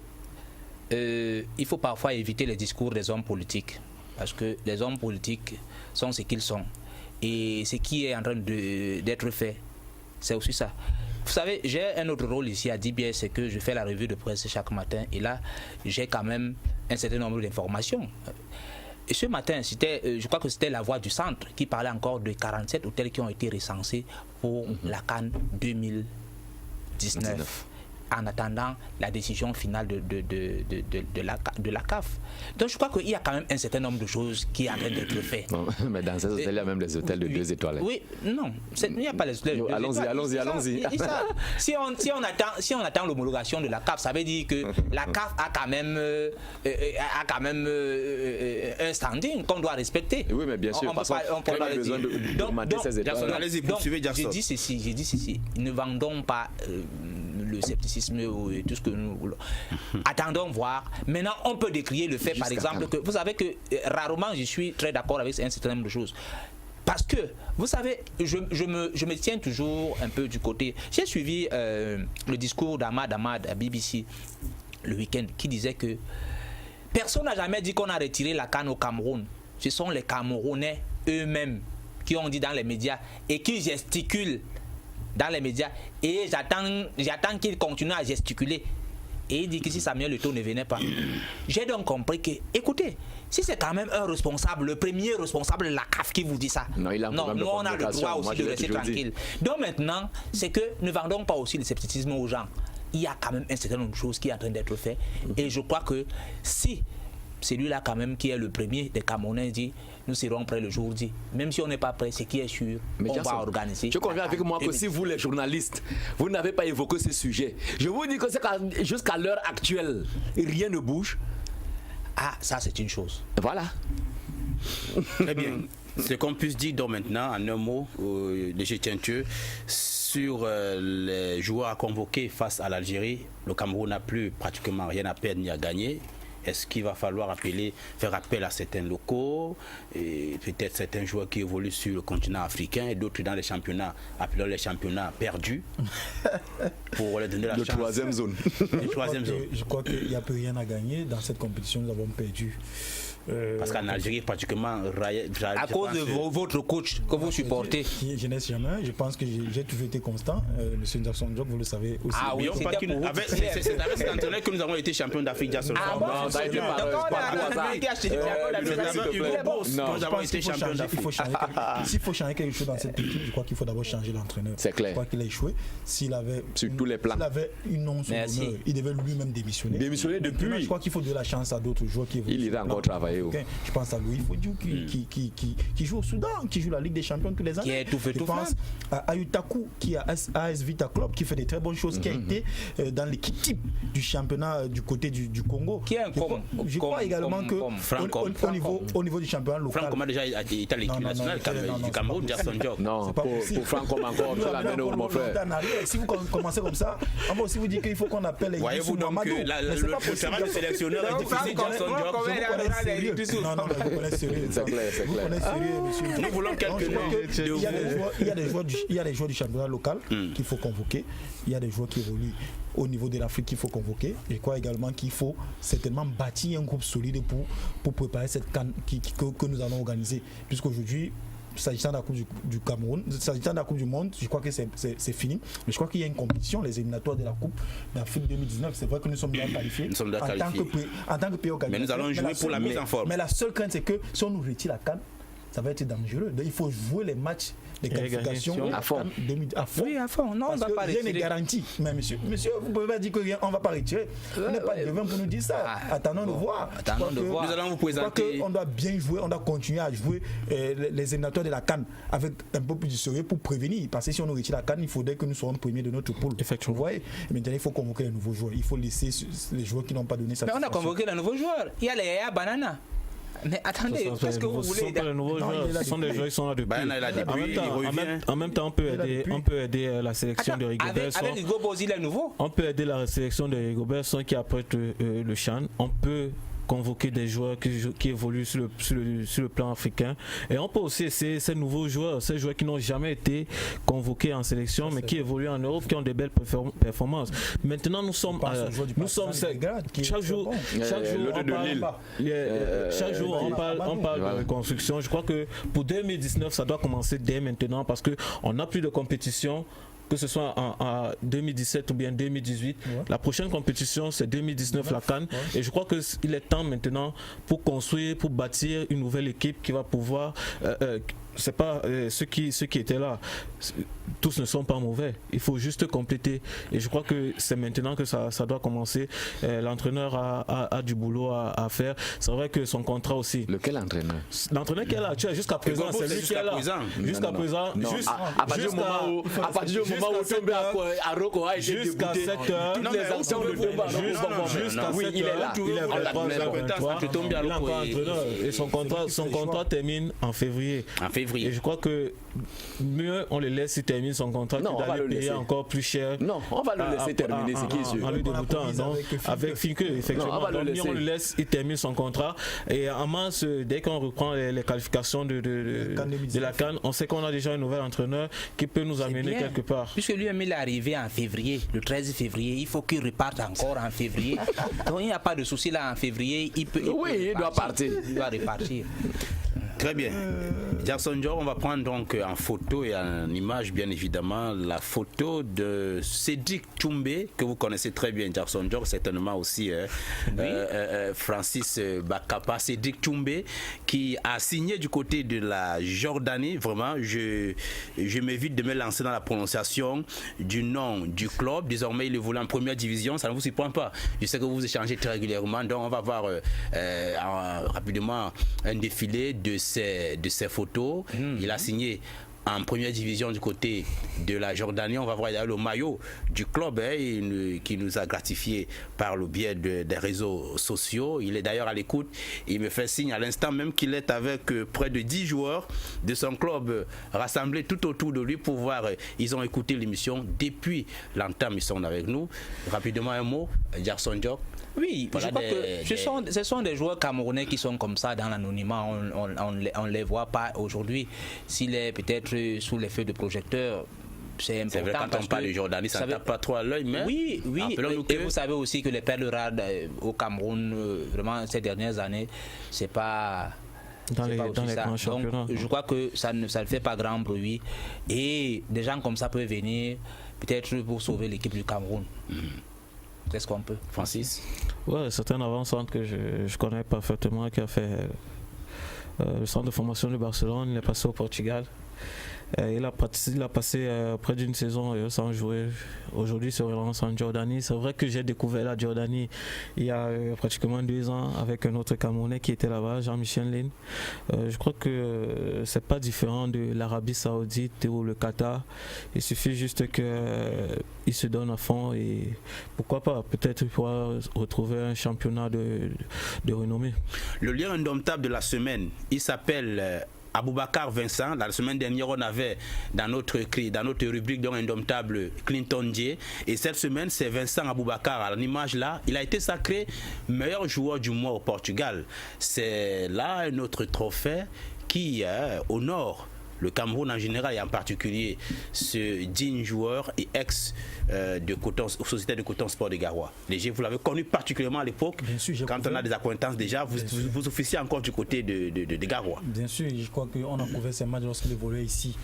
il faut parfois éviter les discours des hommes politiques, parce que les hommes politiques sont ce qu'ils sont. Et ce qui est en train d'être fait, c'est aussi ça. Vous savez, j'ai un autre rôle ici à DBS, c'est que je fais la revue de presse chaque matin. Et là, j'ai quand même un certain nombre d'informations. Et ce matin, je crois que c'était la Voix du Centre qui parlait encore de 47 hôtels qui ont été recensés pour la CAN 2019. En attendant la décision finale de la CAF. Donc je crois qu'il y a quand même un certain nombre de choses qui ont d'être faites. Non, mais dans ces hôtels, il y a même des hôtels de 2 étoiles. Oui, non, il n'y a pas les hôtels de 2 étoiles. Allons-y. Si on attend l'homologation de la CAF, ça veut dire que la CAF a quand même un standing qu'on doit respecter. Oui, mais bien sûr, on a besoin d'augmenter ces étoiles. Allez-y, poursuivez, Jackson. J'ai dit ceci, ne vendons pas le scepticisme et tout ce que nous voulons. Attendons voir. Maintenant, on peut décrier le fait, par exemple, que vous savez que rarement je suis très d'accord avec un certain nombre de choses. Parce que, vous savez, je me tiens toujours un peu du côté. J'ai suivi le discours d'Ahmad à BBC le week-end qui disait que personne n'a jamais dit qu'on a retiré la CAN au Cameroun. Ce sont les Camerounais eux-mêmes qui ont dit dans les médias et qui gesticulent dans les médias, et j'attends qu'il continue à gesticuler. Et il dit que si Samuel Eto'o ne venait pas. J'ai donc compris que, écoutez, si c'est quand même un responsable, le premier responsable de la CAF qui vous dit ça, non, nous on a le droit aussi de rester tranquille. Donc maintenant, c'est que ne vendons pas aussi le scepticisme aux gens. Il y a quand même un certain nombre de choses qui est en train d'être fait. Et je crois que si celui-là quand même qui est le premier des Camerounais dit nous serons prêts le jour dit, même si on n'est pas prêt, ce qui est sûr, on va organiser. Je conviens avec moi que si vous les journalistes, vous n'avez pas évoqué ce sujet, je vous dis que jusqu'à l'heure actuelle, rien ne bouge. Ah, ça c'est une chose. Voilà. Très bien. Ce qu'on puisse dire donc maintenant, en un mot, de chez Tientieux, sur les joueurs à convoquer face à l'Algérie, le Cameroun n'a plus pratiquement rien à perdre ni à gagner. Est-ce qu'il va falloir faire appel à certains locaux, et peut-être certains joueurs qui évoluent sur le continent africain et d'autres dans les championnats, appelons les championnats perdus, pour leur donner la chance. Troisième zone. Je crois qu'il n'y a plus rien à gagner. Dans cette compétition, nous avons perdu. Parce qu'en Algérie, pratiquement, à cause de votre coach que vous supportez. Je n'ai jamais. Je pense que j'ai toujours été constant. Monsieur Jackson Jock, vous le savez aussi. Ah oui, c'est avec cet entraîneur que nous avons été champions d'Afrique. Jackson Jock. Non, ça a été S'il faut changer quelque chose dans cette équipe, je crois qu'il faut d'abord changer l'entraîneur. C'est clair. Je crois qu'il a échoué. S'il avait sur tous les plans, s'il avait une non-souveneur, il devait lui-même démissionner. Depuis. Je crois qu'il faut donner la chance à d'autres joueurs qui évoluent. Il ira encore travailler. Je pense à Louis Fodiou qui joue au Soudan, qui joue la Ligue des Champions tous les ans. Je pense à Ayutaku qui a AS Vita Club qui fait des très bonnes choses, qui a été dans l'équipe type du championnat du côté du Congo. Je crois également que au niveau du championnat local. Franck a déjà été à l'équipe nationale du Cameroun, Jackson Jock. Non, pour Franck encore, tu l'amènes au mon frère. Si vous commencez comme ça, on va aussi vous dire qu'il faut qu'on appelle les voyez-vous donc que le travail de sélectionneur est difficile, Jackson Jock. Non, vous connaissez sérieux. C'est clair, monsieur. Nous voulons quelques noms de vous. Il y a des joueurs du championnat local qu'il faut convoquer. Il y a des joueurs qui évoluent au niveau de l'Afrique qu'il faut convoquer. Je crois également qu'il faut certainement bâtir un groupe solide pour préparer cette CAN que nous allons organiser. Puisqu'aujourd'hui, s'agissant de la Coupe du Cameroun, s'agissant de la Coupe du Monde, je crois que c'est fini. Mais je crois qu'il y a une compétition, les éliminatoires de la Coupe d'Afrique 2019. C'est vrai que nous sommes bien qualifiés. Nous sommes bien qualifiés. En tant que pays organisateur. Mais nous allons jouer pour la mise en forme. Mais la seule crainte, c'est que si on nous retire la CAN, ça va être dangereux. Donc, il faut jouer les matchs de qualification à fond. Oui, à fond. Non, on ne va pas rien n'est garanti. Mais monsieur, vous ne pouvez pas dire qu'on ne va pas retirer. Vous n'êtes pas devant pour nous dire ça. Attendons de voir. Nous allons vous présenter. On doit bien jouer, on doit continuer à jouer les éliminatoires de la CAN avec un peu plus de sérieux pour prévenir. Parce que si on nous retire la CAN, il faudrait que nous soyons premiers de notre poule. Effectivement. Vous voyez. Maintenant, il faut convoquer les nouveaux joueurs. Il faut laisser les joueurs qui n'ont pas donné satisfaction. Mais on a convoqué les nouveaux joueurs. Il y a les Yaya Banana. Mais attendez, qu'est-ce que vous voulez? Ce sont des joueurs qui sont là depuis. En même temps, on peut aider la sélection de Rigobert. Avec Rigobert, il est nouveau. On peut aider la sélection de Rigobert qui apprête le CHAN. On peut convoquer des joueurs qui évoluent sur le plan africain, et on peut aussi essayer ces nouveaux joueurs, ces joueurs qui n'ont jamais été convoqués en sélection mais qui évoluent en Europe, qui ont de belles performances. Maintenant nous sommes chaque jour on parle de reconstruction. Je crois que pour 2019 ça doit commencer dès maintenant, parce que on n'a plus de compétition que ce soit en 2017 ou bien 2018. La prochaine compétition, c'est 2019, la CAN. Et je crois qu'il est temps maintenant pour construire, pour bâtir une nouvelle équipe qui va pouvoir... c'est pas ceux qui étaient là, tous ne sont pas mauvais, il faut juste compléter, et je crois que c'est maintenant que ça doit commencer. L'entraîneur a du boulot à faire. C'est vrai que son contrat aussi. Lequel entraîneur? L'entraîneur qui est là, tu vois, jusqu'à présent, c'est lui qui est là. Jusqu'à présent, à partir du moment où Tombé à Roko a été jusqu'à 7h, toutes les actions de Tombé, jusqu'à 7h, il est là, il est encore entraîneur, et son contrat termine en février. Et je crois que mieux on le laisse terminer son contrat que d'aller payer encore plus cher. Non, on va le laisser terminer, c'est qui est sûr. En lui débutant, avec Finke, effectivement. Donc, on le laisse, il termine son contrat. Et en mars, dès qu'on reprend les qualifications de la CAN, on sait qu'on a déjà un nouvel entraîneur qui peut nous amener quelque part. Puisque lui-même il est arrivé en février, le 13 février, il faut qu'il reparte encore en février. Donc il n'y a pas de souci là en février, il doit partir. Il doit repartir. Très bien. Jackson Jock, on va prendre donc en photo et en image, bien évidemment, la photo de Cédric Doumbé, que vous connaissez très bien, Jackson Jock, certainement aussi Francis Bakapa. Cédric Doumbé, qui a signé du côté de la Jordanie. Vraiment, je m'évite de me lancer dans la prononciation du nom du club. Désormais, il évolue en première division. Ça ne vous surprend pas. Je sais que vous échangez très régulièrement. Donc, on va voir rapidement un défilé de ces photos. Il a signé en première division du côté de la Jordanie. On va voir le maillot du club qui nous a gratifié par le biais des réseaux sociaux. Il est d'ailleurs à l'écoute. Il me fait signe à l'instant même qu'il est avec près de 10 joueurs de son club rassemblés tout autour de lui pour voir. Ils ont écouté l'émission depuis l'entame. Ils sont avec nous. Rapidement un mot, Jackson Jock. Oui, voilà, je crois que ce sont des joueurs camerounais qui sont comme ça dans l'anonymat. On ne les voit pas aujourd'hui. S'il est peut-être sous les feux de projecteur, c'est important. C'est vrai, quand on parle de Jordanie, ça ne tape pas trop à l'œil, mais... Oui, et vous savez aussi que les perles rares au Cameroun, vraiment, ces dernières années, c'est pas... Dans les grands championnats. Donc, je crois que ça ne fait pas grand bruit. Et des gens comme ça peuvent venir, peut-être pour sauver l'équipe du Cameroun. Qu'est-ce qu'on peut? Francis? Ouais, c'est un avant-centre que je connais parfaitement, qui a fait le centre de formation de Barcelone. Il est passé au Portugal. Il a passé près d'une saison sans jouer. Aujourd'hui, se relance en Jordanie. C'est vrai que j'ai découvert la Jordanie il y a pratiquement 2 ans avec un autre Camerounais qui était là-bas, Jean-Michel Lin. Je crois que c'est pas différent de l'Arabie Saoudite ou le Qatar. Il suffit juste qu'il se donne à fond et pourquoi pas, peut-être il pourra retrouver un championnat de renommée. Le lien indomptable de la semaine, il s'appelle... Aboubacar Vincent. La semaine dernière, on avait dans notre rubrique d'un indomptable Clinton Dié. Et cette semaine, c'est Vincent Aboubacar. À l'image là, il a été sacré meilleur joueur du mois au Portugal. C'est là un autre trophée qui honore le Cameroun en général et en particulier ce digne joueur et ex de Société de Coton Sport de Garoua. Léger, vous l'avez connu particulièrement à l'époque, quand on a des acquaintances déjà, vous officiez encore du côté de Garoua. Bien sûr, je crois qu'on a couvert ces matchs lorsqu'il évoluait ici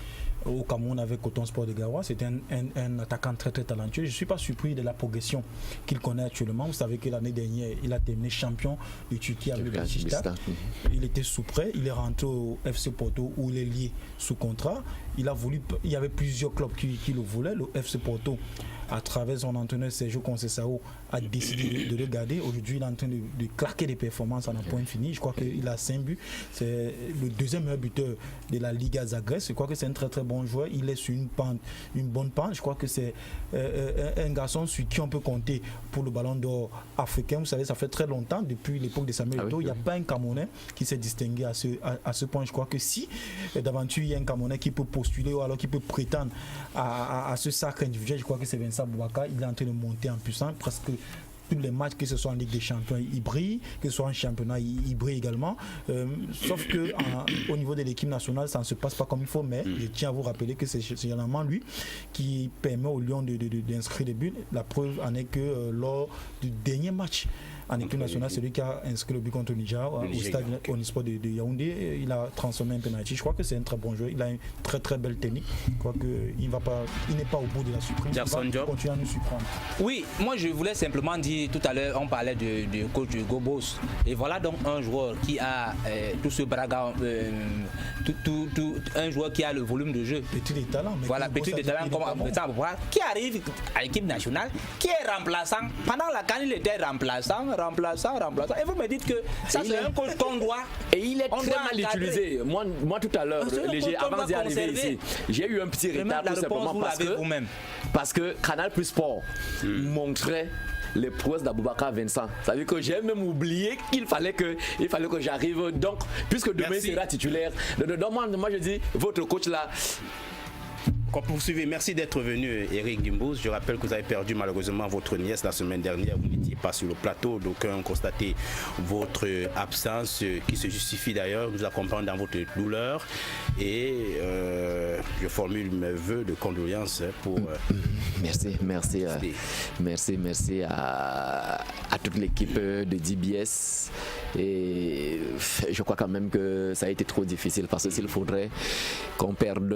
au Cameroun avec Coton Sport de Garoua. C'était un attaquant très très talentueux. Je ne suis pas surpris de la progression qu'il connaît actuellement. Vous savez que l'année dernière, il a terminé champion de Turquie avec le Beşiktaş. Il était sous prêt. Il est rentré au FC Porto où il est lié sous contrat. Il y avait plusieurs clubs qui le voulaient. Le FC Porto, à travers son entraîneur Sergio Conceição, a décidé de le garder. Aujourd'hui, il est en train de claquer des performances en un point fini. Je crois qu'il a 5 buts. C'est le deuxième meilleur buteur de la Liga Zagreb. Je crois que c'est un très très bon joueur. Il est sur une bonne pente. Je crois que c'est un garçon sur qui on peut compter pour le ballon d'or africain. Vous savez, ça fait très longtemps, depuis l'époque de Samuel Eto'o, il n'y a pas un Camerounais qui s'est distingué à ce point. Je crois que si d'aventure il y a un Camerounais qui peut postuler ou alors qui peut prétendre à ce sacre individuel, je crois que c'est Vincent Aboubacar. Il est en train de monter en puissance. Presque tous les matchs, que ce soit en Ligue des Champions, il brille, que ce soit en championnat, il brille également. Sauf que au niveau de l'équipe nationale, ça ne se passe pas comme il faut. Mais je tiens à vous rappeler que c'est généralement lui qui permet aux Lions d'inscrire des buts. La preuve en est que lors du dernier match en équipe nationale, celui qui a inscrit le but contre le Niger au stade Omnisport de Yaoundé. Il a transformé un penalty. Je crois que c'est un très bon joueur. Il a une très très belle technique. Je crois qu'il n'est pas au bout de la surprise. Il va continuer à nous surprendre. Oui, moi je voulais simplement dire, tout à l'heure on parlait de coach Hugo Boss. Et voilà donc un joueur qui a tout ce braga, un joueur qui a le volume de jeu. Petit des talents. Voilà, petit des talents qui arrive à l'équipe nationale, qui est remplaçant. Pendant la CAN, il était remplaçant. Et vous me dites que ça c'est un coach qu'on doit. Et il est très mal utilisé. Moi tout à l'heure, avant d'y arriver ici, j'ai eu un petit retard tout simplement parce que Canal Plus Sport montrait les prouesses d'Aboubacar Vincent. Ça veut dire que j'ai même oublié qu'il fallait que j'arrive. Donc, puisque demain il sera titulaire, moi je dis, votre coach là. Qu'on poursuivez. Merci d'être venu, Eric Gimbous. Je rappelle que vous avez perdu malheureusement votre nièce la semaine dernière. Vous n'étiez pas sur le plateau. D'aucuns ont constaté votre absence, qui se justifie d'ailleurs. Nous accompagnons dans votre douleur. Et je formule mes vœux de condoléances pour. Merci à toute l'équipe de DBS. Et je crois quand même que ça a été trop difficile parce que s'il faudrait qu'on perde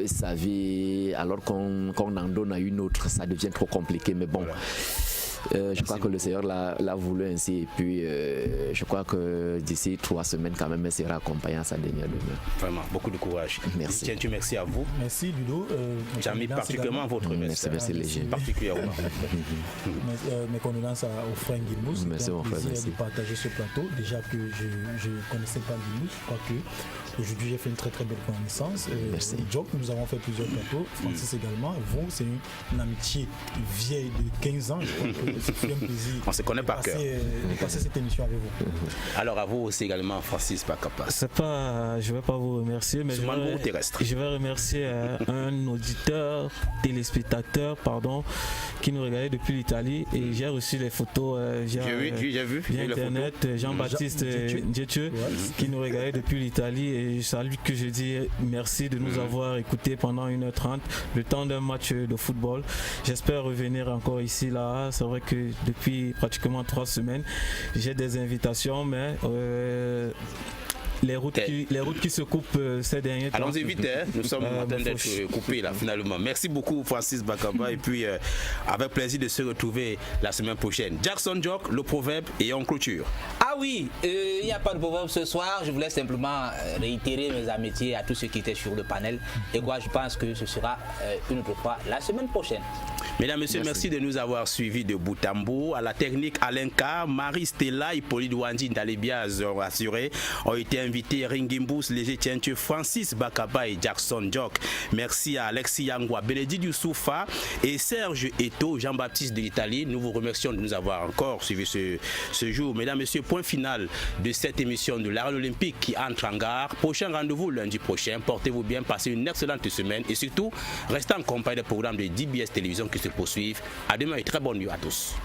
sa vie alors qu'on en donne à une autre, ça devient trop compliqué. Mais bon, je crois que le Seigneur l'a voulu ainsi. Et puis, je crois que d'ici 3 semaines, quand même, elle sera accompagnée à sa dernière demeure. Vraiment, beaucoup de courage. Merci. Merci à vous. Merci, Ludo. J'ai mis particulièrement votre merci léger. Particulièrement. Mes condoléances au frère Gimbous. Merci, mon frère. Merci de partager ce plateau. Déjà que je ne connaissais pas Gimbous, je crois que aujourd'hui j'ai fait une très très belle connaissance. Merci. Jock, nous avons fait plusieurs plateaux. Francis également. Vous, c'est une amitié vieille de 15 ans. Je crois que c'est un plaisir. On se connaît par cœur. De passer cette émission avec vous. Alors à vous aussi également, Francis Bakapa. Je ne vais pas vous remercier, mais je vais remercier un auditeur, téléspectateur, qui nous regardait depuis l'Italie. Et j'ai reçu les photos via Internet, Jean-Baptiste Ndiétieux, qui nous regardait depuis l'Italie. Et c'est à lui que je dis merci de nous avoir écoutés pendant 1h30, le temps d'un match de football. J'espère revenir encore ici, là. C'est vrai que depuis pratiquement 3 semaines, j'ai des invitations, mais les routes qui se coupent ces derniers temps. Allons-y vite, nous sommes en train d'être coupés là finalement. Merci beaucoup Francis Bakaba et puis avec plaisir de se retrouver la semaine prochaine. Jackson Jock, le proverbe et en clôture. Ah oui, il n'y a pas de proverbe ce soir. Je voulais simplement réitérer mes amitiés à tous ceux qui étaient sur le panel. Et quoi, je pense que ce sera une autre fois la semaine prochaine. Mesdames, Messieurs, merci de nous avoir suivis de bout en bout. À la technique, Alain K, Marie Stella, Hippolyte Wandi, Dalibiaz rassurés ont été invités Ringimbous, Léger Tientu, Francis Bakaba et Jackson Jock. Merci à Alexis Yangwa, Bénédicte Youssoufa et Serge Eto, Jean-Baptiste de l'Italie. Nous vous remercions de nous avoir encore suivi ce jour. Mesdames, Messieurs, point final de cette émission de l'Arène Olympique qui entre en gare. Prochain rendez-vous lundi prochain. Portez-vous bien, passez une excellente semaine et surtout, restez en compagnie des programmes de DBS Télévision qui se poursuivent. À demain et très bonne nuit à tous.